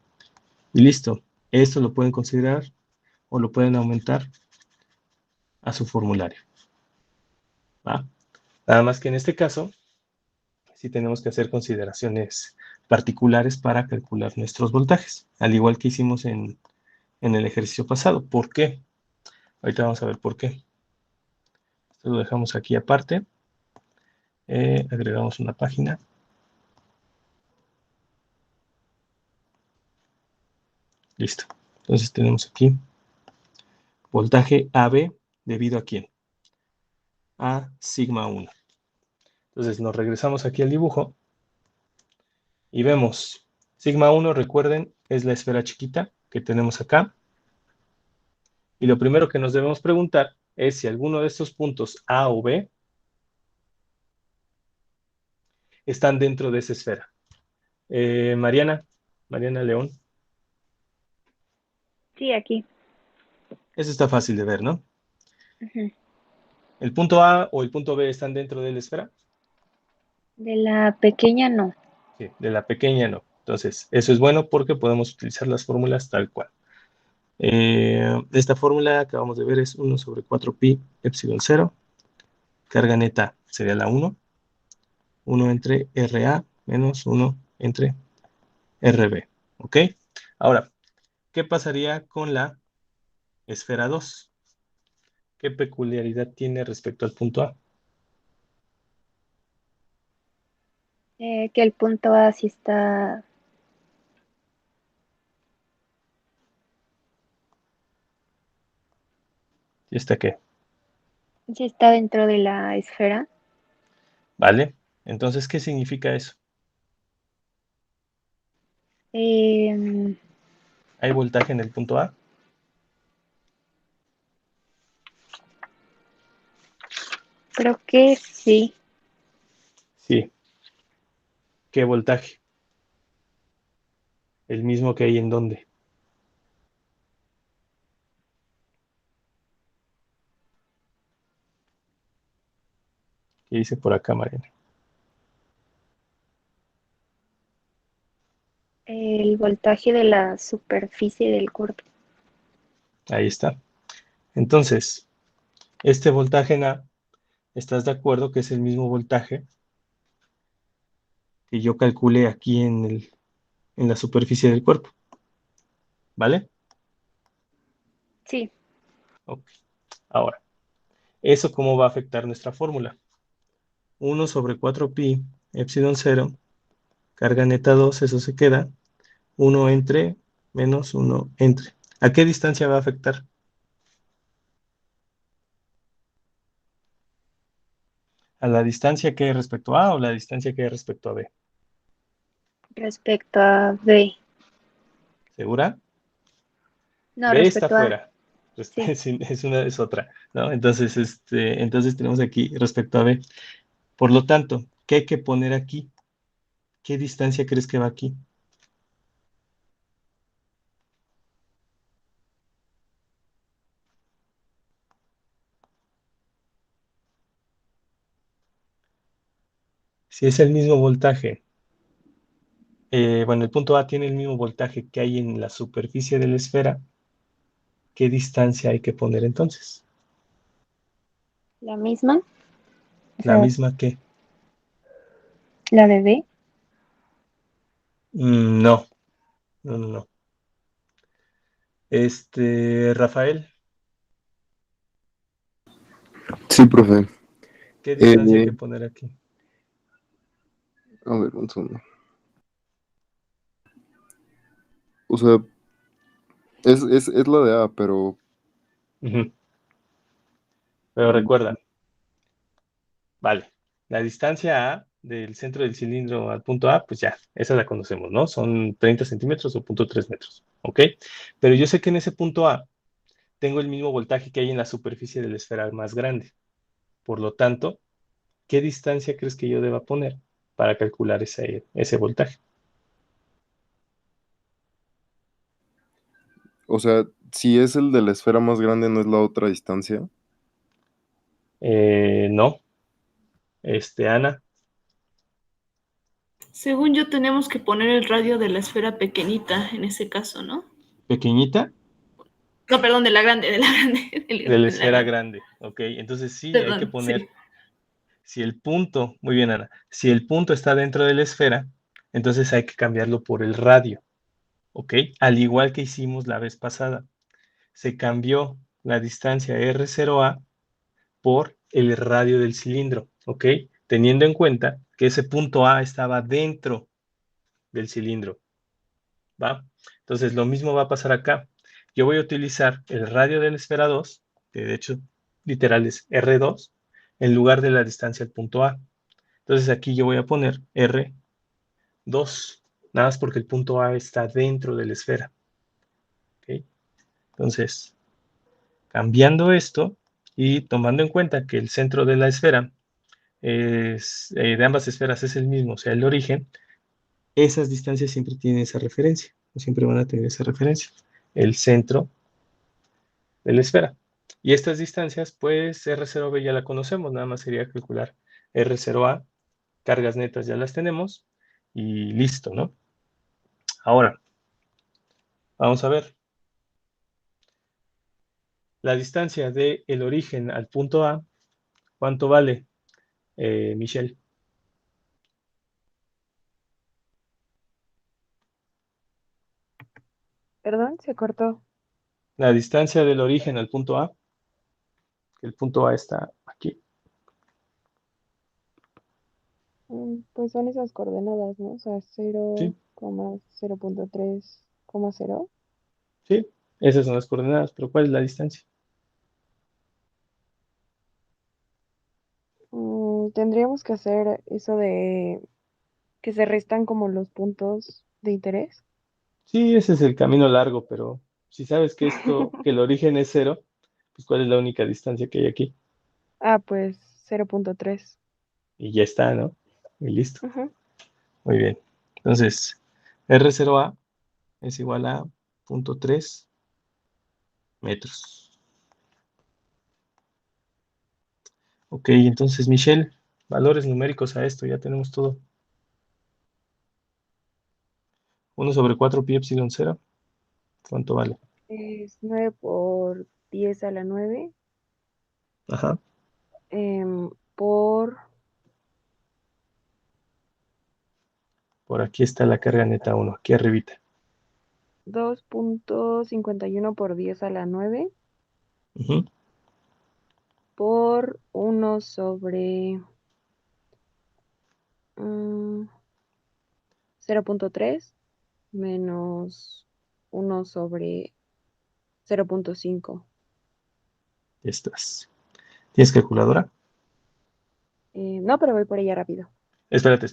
Y listo. Esto lo pueden considerar o lo pueden aumentar a su formulario. ¿Va? Nada más que en este caso, sí tenemos que hacer consideraciones particulares para calcular nuestros voltajes, al igual que hicimos en el ejercicio pasado. ¿Por qué? Ahorita vamos a ver por qué. Esto lo dejamos aquí aparte. Agregamos una página. Listo. Entonces tenemos aquí voltaje AB debido a quién? A sigma 1. Entonces nos regresamos aquí al dibujo y vemos sigma 1, recuerden, es la esfera chiquita que tenemos acá. Y lo primero que nos debemos preguntar es si alguno de estos puntos A o B están dentro de esa esfera. Mariana León. Sí, aquí. Eso está fácil de ver, ¿no? Ujú. ¿El punto A o el punto B están dentro de la esfera? De la pequeña no. Sí, de la pequeña no. Entonces, eso es bueno porque podemos utilizar las fórmulas tal cual. Esta fórmula que acabamos de ver es 1 sobre 4pi epsilon 0. Carga neta sería la 1. 1 entre RA menos 1 entre RB. ¿Ok? Ahora, ¿qué pasaría con la esfera 2? ¿Qué peculiaridad tiene respecto al punto A? Que el punto A sí está. ¿Y esta qué? Sí está dentro de la esfera. ¿Vale? Entonces, ¿qué significa eso? Em, ¿Hay voltaje en el punto A? Creo que sí. Sí. ¿Qué voltaje? ¿El mismo que hay en dónde? ¿Qué dice por acá, Mariana? El voltaje de la superficie del cuerpo. Ahí está. Entonces, este voltaje en A, ¿estás de acuerdo que es el mismo voltaje que yo calculé aquí en la superficie del cuerpo? ¿Vale? Sí. Ok. Ahora, ¿eso cómo va a afectar nuestra fórmula? 1/4pi epsilon 0, carga neta 2, eso se queda. 1 entre menos 1 entre. ¿A qué distancia va a afectar? ¿A la distancia que hay respecto a A o la distancia que hay respecto a B? Respecto a B. ¿Segura? No, B está respecto a... fuera. Sí. Es otra, ¿no? Entonces, entonces tenemos aquí respecto a B. Por lo tanto, ¿qué hay que poner aquí? ¿Qué distancia crees que va aquí? Si es el mismo voltaje, bueno, el punto A tiene el mismo voltaje que hay en la superficie de la esfera, ¿qué distancia hay que poner entonces? La misma. O ¿La sea, misma que? la de B. No, no, no, no. Rafael, Sí, profe. ¿qué distancia hay que Eh, poner aquí? a ver, un segundo. O sea, es la de A, pero Ujú. Pero recuerda, vale, la distancia A del centro del cilindro al punto A, pues ya, esa la conocemos, ¿no? Son 30 centímetros o 0,3 metros, ¿ok? Pero yo sé que en ese punto A tengo el mismo voltaje que hay en la superficie de la esfera más grande. Por lo tanto, ¿qué distancia crees que yo deba poner para calcular ese voltaje? o sea, si es el de la esfera más grande, ¿no es la otra distancia? No, Ana, Según yo, tenemos que poner el radio de la esfera pequeñita en ese caso, ¿no? pequeñita No, perdón, de la grande, de la grande. de la De la esfera grande. grande, ¿ok? Entonces sí, hay que Perdón, sí. poner, si el punto, muy bien, Ana, si el punto está dentro de la esfera, entonces hay que cambiarlo por el radio, ¿ok? Al igual que hicimos la vez pasada, se cambió la distancia R0A por el radio del cilindro, ¿ok? Teniendo en cuenta que ese punto A estaba dentro del cilindro, ¿va? Entonces lo mismo va a pasar acá. Yo voy a utilizar el radio de la esfera 2, que de hecho literal es R2, en lugar de la distancia al punto A. Entonces aquí yo voy a poner R2, nada más porque el punto A está dentro de la esfera, ¿ok? Entonces, cambiando esto y tomando en cuenta que el centro de la esfera de ambas esferas es el mismo, o sea, el origen, esas distancias siempre tienen esa referencia, siempre van a tener esa referencia, el centro de la esfera. Y estas distancias, pues R0B ya la conocemos, nada más sería calcular R0A, cargas netas ya las tenemos y listo, ¿no? Ahora, vamos a ver, la distancia del origen al punto A, ¿cuánto vale, Michelle? Perdón, se cortó. La distancia del origen al punto A, que el punto A está aquí. Pues son esas coordenadas, ¿no? O sea, Sí, 0,0.3,0. sí, esas son las coordenadas, pero ¿cuál es la distancia? tendríamos que hacer eso de que se restan como los puntos de interés. Sí, ese es el camino largo, pero si sabes que que el origen es 0, pues ¿cuál es la única distancia que hay aquí? Ah, pues 0.3. Y ya está, ¿no? Y listo. Ujú. Muy bien. Entonces, R0A es igual a 0.3 metros. Ok, entonces, Michelle, valores numéricos a esto, ya tenemos todo. 1/4 pi epsilon 0, ¿cuánto vale? Es 9 por 10 a la 9 Ajá. por Por aquí está la carga neta 1, aquí arribita. 2.51 por 10 a la 9 Ujú. por 1 sobre 0.3 menos 1 sobre 0.5. Ya estás. ¿Tienes calculadora? No, pero voy por ella rápido. Espérate.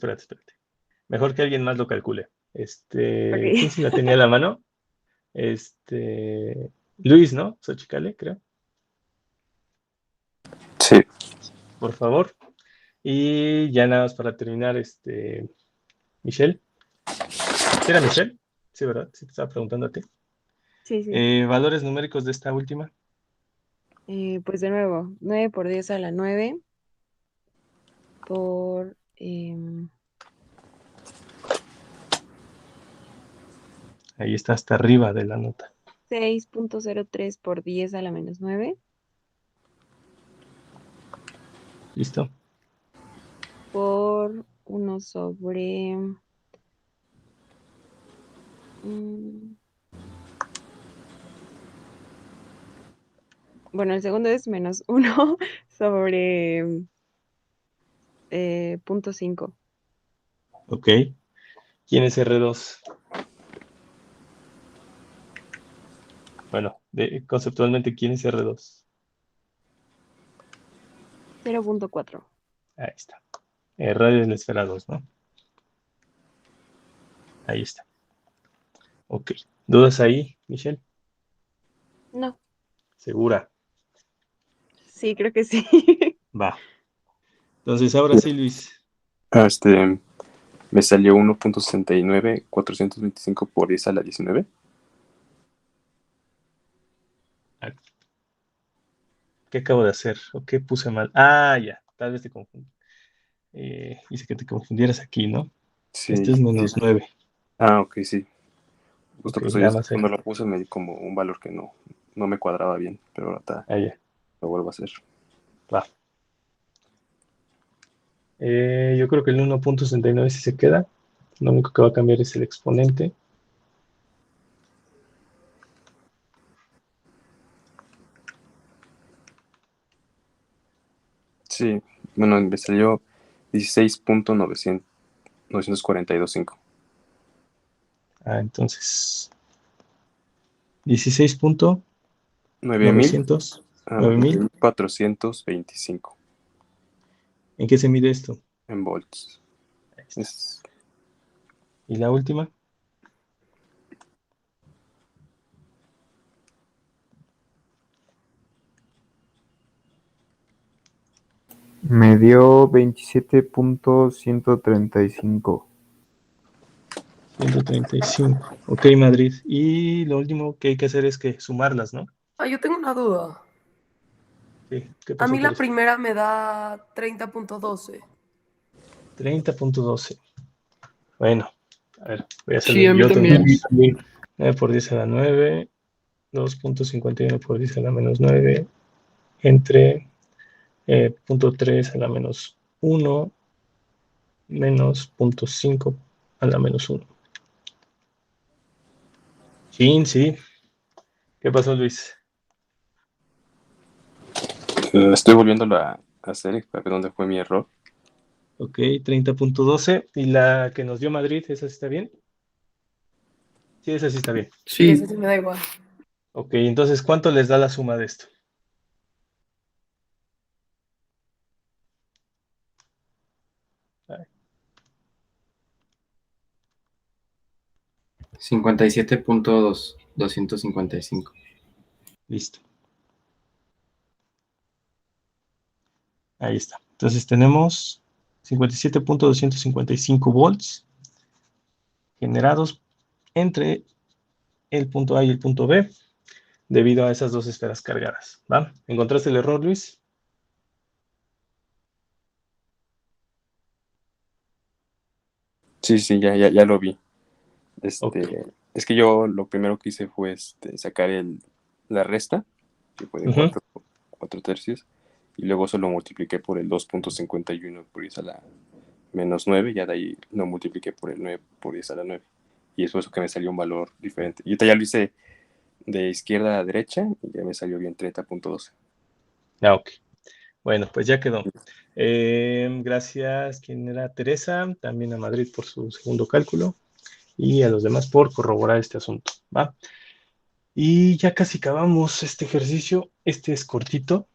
Mejor que alguien más lo calcule. ¿Quién Ok. se la tenía a la mano? Luis, ¿no? Xochicale, creo. Sí. Por favor. Y ya nada más para terminar, Michelle. ¿Sí era Michelle? Sí, ¿verdad? Sí, te estaba preguntando a ti. Sí. Valores numéricos de esta última. Pues de nuevo, 9 por 10 a la 9 por Ahí está hasta arriba de la nota. 6.03 por 10 a la menos 9 ¿Listo? por 1 sobre bueno, el segundo es menos 1 sobre 0.5. Ok. ¿Quién es R2? Bueno, conceptualmente, ¿quién es R2? 0.4. Ahí está. Radio de la esfera 2, ¿no? Ahí está. Ok. ¿Dudas ahí, Michelle? No, ¿Segura? sí, creo que sí. Va. Entonces, ahora sí, Luis. Me salió 1.69425 por 10 a la 19. ¿Qué acabo de hacer? ¿O qué puse mal? Ah, ya. Tal vez te confundí. Hice que te confundieras aquí, ¿no? Sí. Este es menos 9. Ah, ok, sí. Justo Ok, por eso nada yo más ahí. cuando lo puse me di como un valor que no me cuadraba bien, pero ahora Ya. lo vuelvo a hacer. Va. Yo creo que el 1.69 sí se queda. Lo único que va a cambiar es el exponente. Sí, bueno, me salió 16.9425. Entonces, 16.900. 9.000. 9.425 ¿En qué se mide esto? en volts. ¿Y la última? Me dio 27.135. 135. Ok, Madrid. Y lo último que hay que hacer es que sumarlas, ¿no? Yo tengo una duda. Sí, ¿qué A pasó mí por la eso? primera me da 30.12. 30.12. Bueno, a ver, voy a Sí, hacerlo a mí yo también. entonces. 9 por 10 a la 9, 2.51 por 10 a la menos 9, entre 0.3 a la menos 1, menos 0.5 a la menos 1. Sí. ¿Qué pasó, Luis? Estoy volviéndolo a hacer para ver dónde fue mi error. Ok, 30.12. ¿Y la que nos dio Madrid, esa sí está bien? Sí, esa sí está bien. Sí, ese sí me da igual. Ok, entonces, ¿cuánto les da la suma de esto? 57.255. Listo. Ahí está. Entonces tenemos 57.255 volts generados entre el punto A y el punto B debido a esas dos esferas cargadas. ¿Va? ¿Encontraste el error, Luis? Sí, sí, ya lo vi. Ok. Es que yo lo primero que hice fue sacar la resta, que fue de Ujú. 4 tercios, y luego solo multipliqué por el 2.51 por 10 a la menos 9, ya de ahí lo multipliqué por el 9 por 10 a la 9. Y es por eso que me salió un valor diferente. Y ahorita ya lo hice de izquierda a derecha y ya me salió bien 30.12. Ah, ok. Bueno, pues ya quedó. Gracias, ¿quién era? Teresa, también a Madrid por su segundo cálculo y a los demás por corroborar este asunto, ¿va? Y ya casi acabamos este ejercicio. Este es cortito,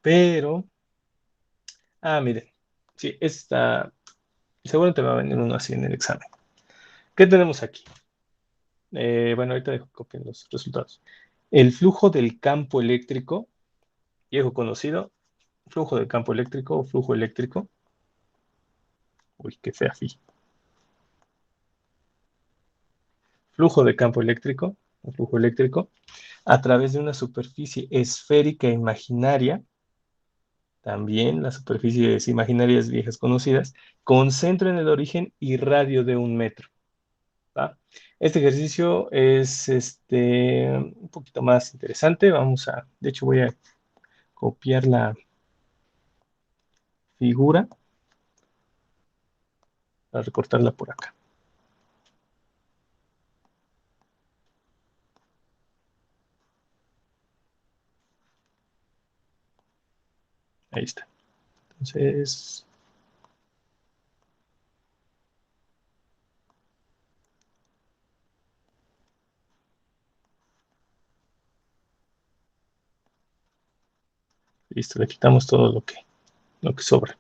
pero... Ah, miren. Sí, seguro te va a venir uno así en el examen. ¿Qué tenemos aquí? Bueno, ahorita dejo copien los resultados. El flujo del campo eléctrico, viejo conocido, flujo del campo eléctrico o flujo eléctrico. Uy, qué fea fi. Flujo de campo eléctrico o flujo eléctrico a través de una superficie esférica imaginaria, también las superficies imaginarias viejas conocidas, con centro en el origen y radio de 1 metro. ¿Va? Este ejercicio es un poquito más interesante. De hecho voy a copiar la figura para recortarla por acá. Ahí está. Entonces, listo, le quitamos todo lo que sobra.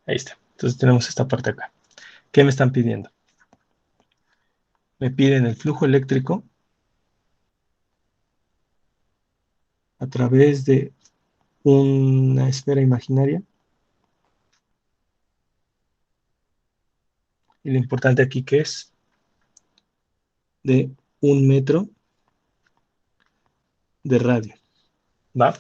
Ahí está. Entonces tenemos esta parte acá. ¿Qué me están pidiendo? Me piden el flujo eléctrico a través de una esfera imaginaria. Y lo importante aquí que es de 1 metro de radio. ¿Va?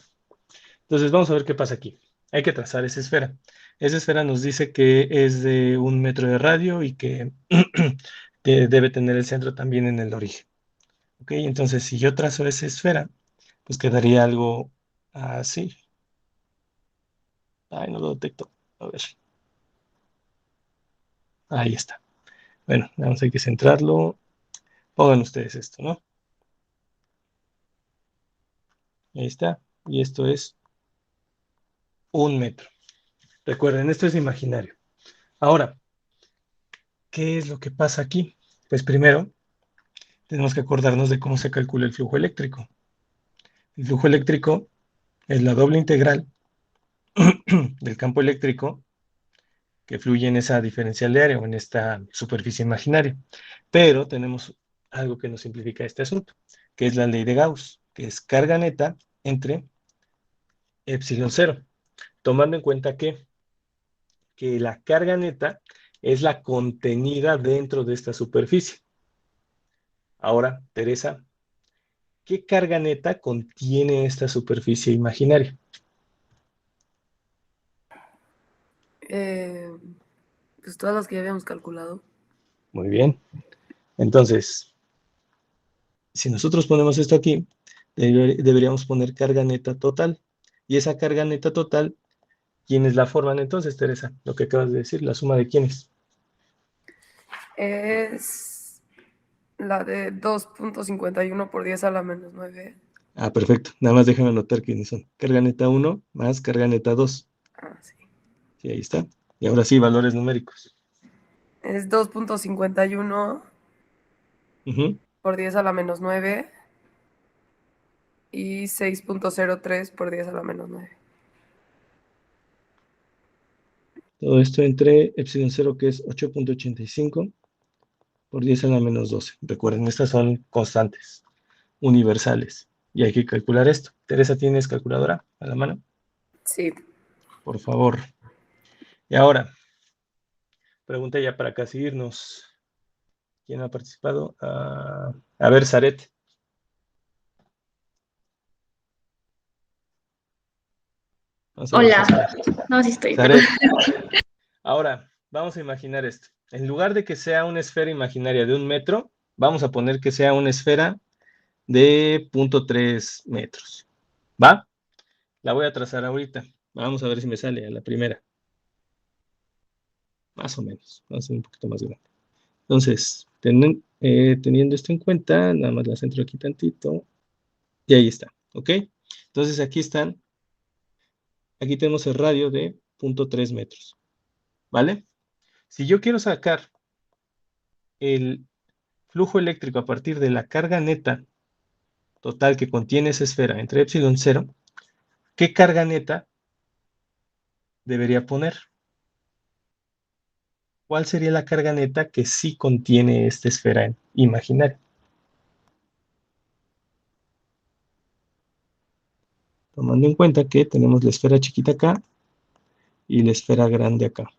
Entonces vamos a ver qué pasa aquí. Hay que trazar esa esfera. Esa esfera nos dice que es de 1 metro de radio y que debe tener el centro también en el origen. ¿Ok? Entonces si yo trazo esa esfera, pues quedaría algo así. Ay, no lo detecto. A ver. Ahí está. Bueno, vamos a que centrarlo. Pongan ustedes esto, ¿no? Ahí está. Y esto es 1 metro. Recuerden, esto es imaginario. Ahora, ¿qué es lo que pasa aquí? Pues primero, tenemos que acordarnos de cómo se calcula el flujo eléctrico. El flujo eléctrico es la doble integral del campo eléctrico que fluye en esa diferencial de área o en esta superficie imaginaria. Pero tenemos algo que nos simplifica este asunto, que es la ley de Gauss, que es carga neta entre epsilon cero, tomando en cuenta que la carga neta es la contenida dentro de esta superficie. Ahora, Teresa, ¿qué carga neta contiene esta superficie imaginaria? Pues todas las que ya habíamos calculado. Muy bien. Entonces, si nosotros ponemos esto aquí, deberíamos poner carga neta total. Y esa carga neta total, ¿quiénes la forman entonces, Teresa? Lo que acabas de decir, la suma de quiénes. Es la de 2.51 por 10 a la menos 9. Ah, perfecto. Nada más déjame anotar quiénes son. Carga neta 1 más carga neta 2. Ah, sí. Sí, ahí está. Y ahora sí, valores numéricos. Es 2.51 por 10 a la menos 9 y 6.03 por 10 a la menos 9. Todo esto entre epsilon 0, que es 8.85, por 10 a la menos 12. Recuerden, estas son constantes, universales. Y hay que calcular esto. Teresa, ¿tienes calculadora a la mano? Sí. Por favor. Y ahora, pregunta ya para casi irnos. ¿Quién ha participado? A ver, Zaret. Hola. No, sí estoy. Zaret. Ahora, vamos a imaginar esto. En lugar de que sea una esfera imaginaria de 1 metro, vamos a poner que sea una esfera de 0.3 metros. ¿Va? La voy a trazar ahorita. Vamos a ver si me sale a la primera. Más o menos. Vamos a ser un poquito más grande. Entonces, teniendo esto en cuenta, nada más la centro aquí tantito. Y ahí está. ¿Ok? Entonces, aquí están. Aquí tenemos el radio de 0.3 metros. ¿Vale? Si yo quiero sacar el flujo eléctrico a partir de la carga neta total que contiene esa esfera entre epsilon 0, ¿qué carga neta debería poner? ¿Cuál sería la carga neta que sí contiene esta esfera imaginaria? Tomando en cuenta que tenemos la esfera chiquita acá y la esfera grande acá.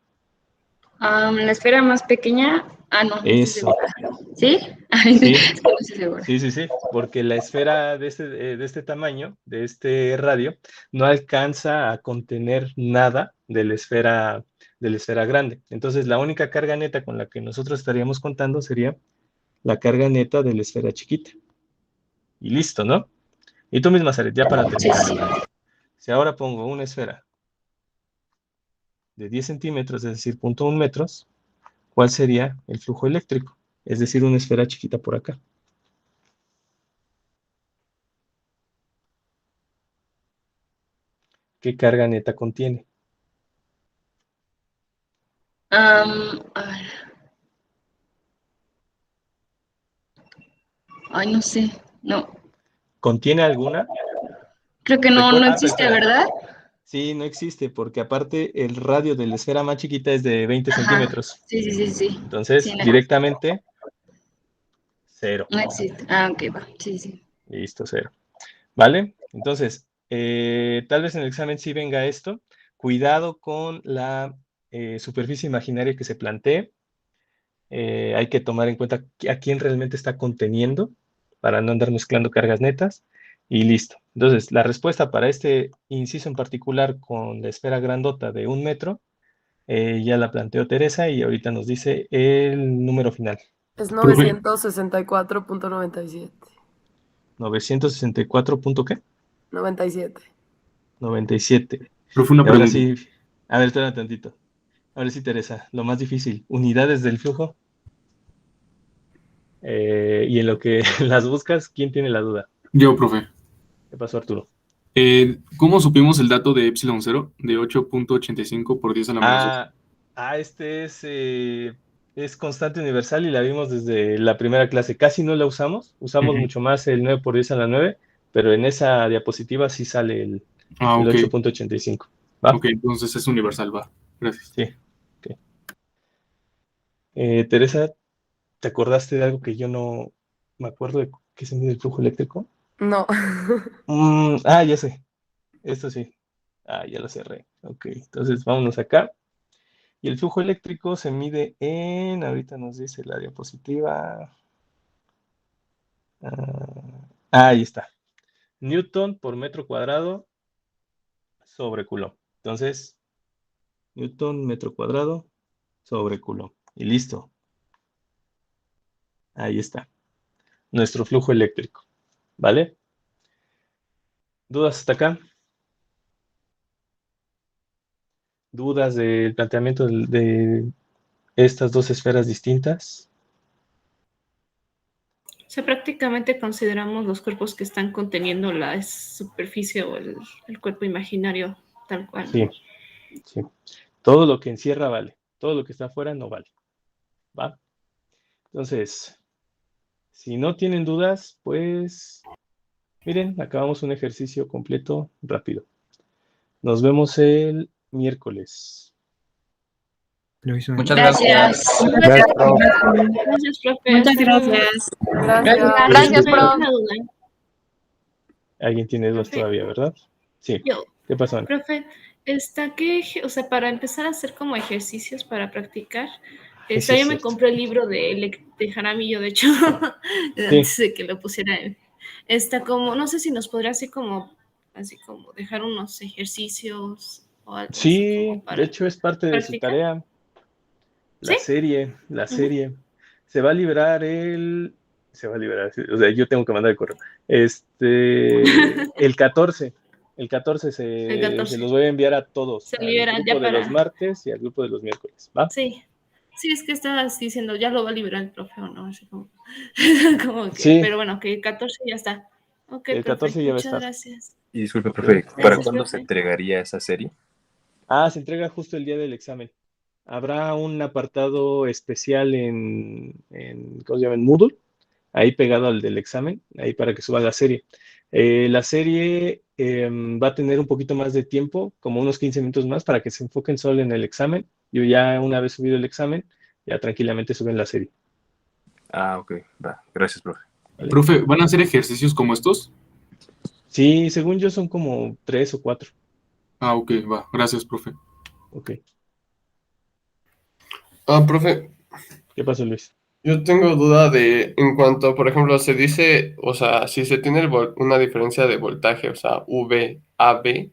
La esfera más pequeña. No. Eso. ¿Sí? Sí. Es que no estoy segura. Sí, porque la esfera de este tamaño, de este radio, no alcanza a contener nada de la esfera grande. Entonces, la única carga neta con la que nosotros estaríamos contando sería la carga neta de la esfera chiquita. Y listo, ¿no? Y tú misma, Zaret, ya para terminar. Sí. Si ahora pongo una esfera de 10 centímetros, es decir, 0.1 metros, ¿cuál sería el flujo eléctrico? Es decir, una esfera chiquita por acá. ¿Qué carga neta contiene? A ver. Ay, no sé. No. ¿Contiene alguna? Creo que no existe, ¿verdad? Sí, no existe, porque aparte el radio de la esfera más chiquita es de 20 centímetros. Sí. Entonces, Sí, no. directamente, 0. No existe. Ok, va. Sí. Listo, 0. ¿Vale? Entonces, tal vez en el examen sí venga esto. Cuidado con la superficie imaginaria que se plantee. Hay que tomar en cuenta a quién realmente está conteniendo para no andar mezclando cargas netas. Y listo. Entonces, la respuesta para este inciso en particular con la esfera grandota de 1 metro, ya la planteó Teresa y ahorita nos dice el número final. Es 964.97. 964. ¿Qué? 97. 97. Profe, una Y ahora pregunta. sí, a ver, espera tantito. Ahora sí, Teresa, lo más difícil, unidades del flujo. Y en lo que las buscas, ¿quién tiene la duda? Yo, profe. ¿Qué pasó, Arturo? ¿Cómo supimos el dato de epsilon 0 de 8.85 por 10 a la menos 12? Este es constante universal y la vimos desde la primera clase. Casi no la usamos, usamos mucho más el 9 por 10 a la 9, pero en esa diapositiva sí sale el Ok. 8.85. ¿Va? Ok, entonces es universal, va. Gracias. Sí. Okay. Teresa, ¿te acordaste de algo que yo no me acuerdo de qué se mide el flujo eléctrico? No. Ya sé. Esto sí. Ya lo cerré. Ok, entonces vámonos acá. Y el flujo eléctrico se mide en, ahorita nos dice la diapositiva. Ahí está. Newton por metro cuadrado sobre Coulomb. Entonces, Newton metro cuadrado sobre Coulomb. Y listo. Ahí está. Nuestro flujo eléctrico. ¿Vale? ¿Dudas hasta acá? ¿Dudas del planteamiento de estas dos esferas distintas? O sea, prácticamente consideramos los cuerpos que están conteniendo la superficie o el cuerpo imaginario tal cual. Sí. Todo lo que encierra vale. Todo lo que está afuera no vale. ¿Va? Entonces, si no tienen dudas, pues miren, acabamos un ejercicio completo rápido. Nos vemos el miércoles. Lo hizo. Muchas Gracias. gracias. Gracias, profe. Muchas Hasta luego. gracias. Gracias. Profe, una duda. ¿Alguien tiene dudas todavía, verdad? Sí. Yo, ¿Qué pasó, Ana? profe, o sea, para empezar a hacer como ejercicios para practicar, Sí, yo es me cierto. compré el libro de Jaramillo, de hecho, Sí. antes de que lo pusiera en. Como, no sé si nos podrá así como dejar unos ejercicios o algo así Sí, como para de hecho es parte de su practicar. tarea. La ¿Sí? serie. Ujú. Se va a liberar o sea, yo tengo que mandar el correo. El 14. El 14 El se 14. los voy a enviar a todos, Se al liberan grupo ya de los para. martes y al grupo de los miércoles, ¿va? Sí. Sí, es que estabas diciendo, ya lo va a liberar el profe o no, así como, como que, Sí, pero bueno, que el 14 ya está. Ok, el profe, 14 ya va a muchas estar. gracias. Y disculpe, Ok. profe, ¿para Gracias, cuándo se profe. entregaría esa serie? Se entrega justo el día del examen. Habrá un apartado especial ¿cómo se llama? En Moodle, ahí pegado al del examen, ahí para que suba la serie. La serie va a tener un poquito más de tiempo, como unos 15 minutos más, para que se enfoquen solo en el examen. Yo ya una vez subido el examen, ya tranquilamente suben la serie. Ah, ok, va. Gracias, profe. ¿Vale? Profe, ¿van a hacer ejercicios como estos? Sí, según yo son como 3 o 4. Ah, ok, va. Gracias, profe. Ok. Profe, ¿Qué pasó, Luis? yo tengo duda en cuanto, por ejemplo, se dice, o sea, si se tiene una diferencia de voltaje, o sea, VAB, o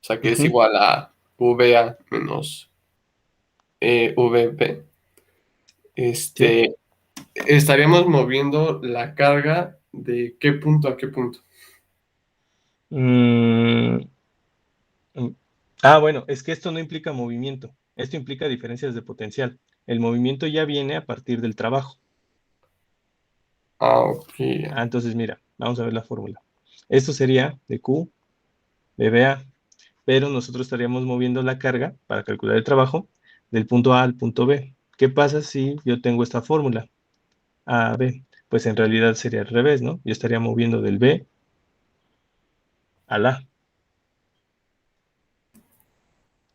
sea, que es Ujú. igual a VA menos VB, Sí. estaríamos moviendo la carga de qué punto a qué punto. Mm, bueno, es que esto no implica movimiento, esto implica diferencias de potencial. El movimiento ya viene a partir del trabajo. Ok. Entonces mira, vamos a ver la fórmula. Esto sería de Q, de BA, pero nosotros estaríamos moviendo la carga para calcular el trabajo del punto A al punto B. ¿Qué pasa si yo tengo esta fórmula? A, B. Pues en realidad sería al revés, ¿no? Yo estaría moviendo del B al A.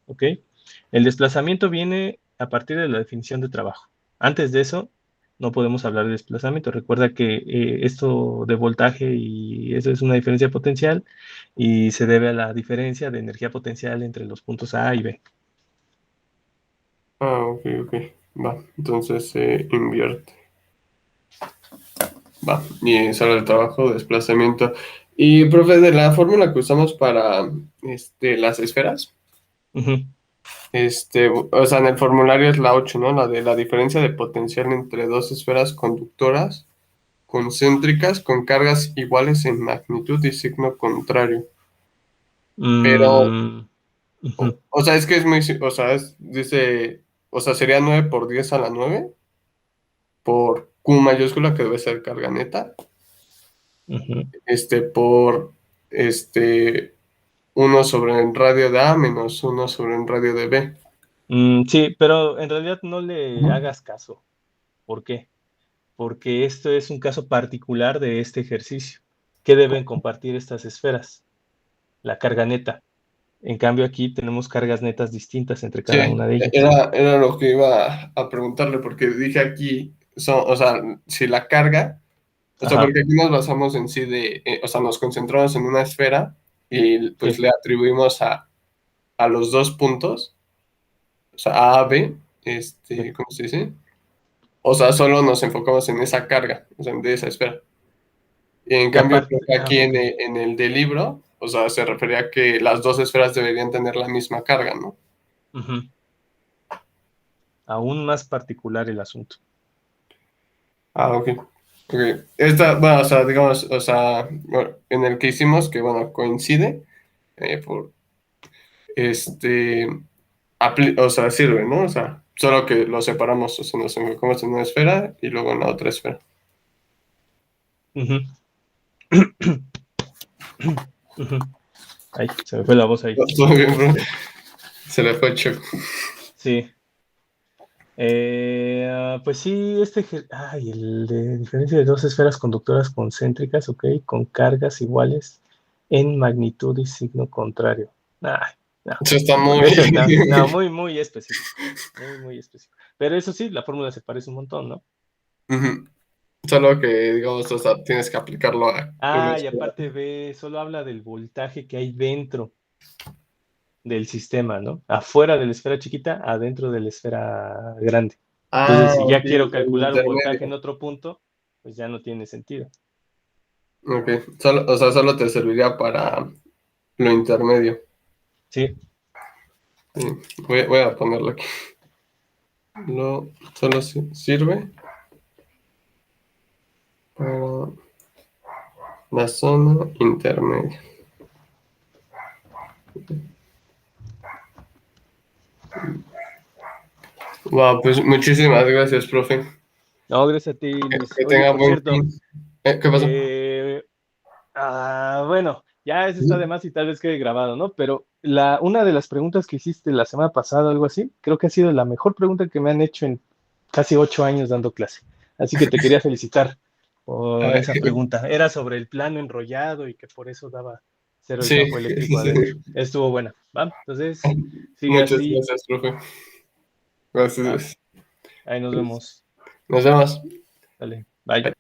¿Ok? El desplazamiento viene a partir de la definición de trabajo. Antes de eso, no podemos hablar de desplazamiento. Recuerda que esto de voltaje y eso es una diferencia potencial y se debe a la diferencia de energía potencial entre los puntos A y B. Ok. Va, entonces se invierte. Va, y sale el trabajo, desplazamiento. Y, profe, de la fórmula que usamos para las esferas, Ujú. o sea, en el formulario es la 8, ¿no? La de la diferencia de potencial entre dos esferas conductoras concéntricas con cargas iguales en magnitud y signo contrario. Pero, Ujú. o sea, es que es muy, o sea, dice, o sea, sería 9 por 10 a la 9 por Q mayúscula, que debe ser carga neta, Ujú. por 1 sobre el radio de A menos 1 sobre el radio de B. Sí, pero en realidad no le hagas caso. ¿Por qué? Porque esto es un caso particular de este ejercicio. ¿Qué deben compartir estas esferas? La carga neta. En cambio, aquí tenemos cargas netas distintas entre Sí, cada una de ellas. era lo que iba a preguntarle, porque dije aquí, o sea, si la carga, o sea, Ajá. porque aquí nos basamos en sí o sea, nos concentramos en una esfera y pues Sí. le atribuimos a los dos puntos, o sea, A, B, ¿cómo se dice? O sea, solo nos enfocamos en esa carga, o sea, de esa esfera. Y en Y cambio, aparte, aquí ok. en el del libro, o sea, se refería a que las dos esferas deberían tener la misma carga, ¿no? Ujú. Aún más particular el asunto. Ok. Bueno, o sea, digamos, o sea, bueno, en el que hicimos, que bueno, coincide, por, o sea, sirve, ¿no? O sea, solo que lo separamos, o sea, nos enfocamos en una esfera y luego en la otra esfera. Ujú. Ujú. Ay, se me fue la voz ahí. Todo bien, bro. Se le fue Chuck. Sí. Pues sí, el de diferencia de dos esferas conductoras concéntricas, ok, con cargas iguales en magnitud y signo contrario. No, Eso está muy... no, muy específico. Muy específico. Pero eso sí, la fórmula se parece un montón, ¿no? Solo que, digamos, o sea, tienes que aplicarlo a... Y aparte solo habla del voltaje que hay dentro del sistema, ¿no? Afuera de la esfera chiquita, adentro de la esfera grande. Entonces, si ya quiero calcular un voltaje en otro punto, pues ya no tiene sentido. Ok, solo te serviría para lo intermedio. Sí. Voy a ponerlo aquí. Solo sirve para la zona intermedia. Wow, pues muchísimas gracias, profe. No, gracias a ti, Luis. Que Oye, tenga por buen cierto, fin. ¿Qué pasó? Bueno, ya eso está de más y tal vez quede grabado, ¿no? Pero una de las preguntas que hiciste la semana pasada, algo así, creo que ha sido la mejor pregunta que me han hecho en casi 8 años dando clase. Así que te quería felicitar por esa pregunta. Era sobre el plano enrollado y que por eso daba cero el campo eléctrico adentro. Estuvo buena, ¿va? Entonces, sigue Muchas así. gracias, profe. Gracias. Ahí nos vemos. Nos vemos. Dale, bye.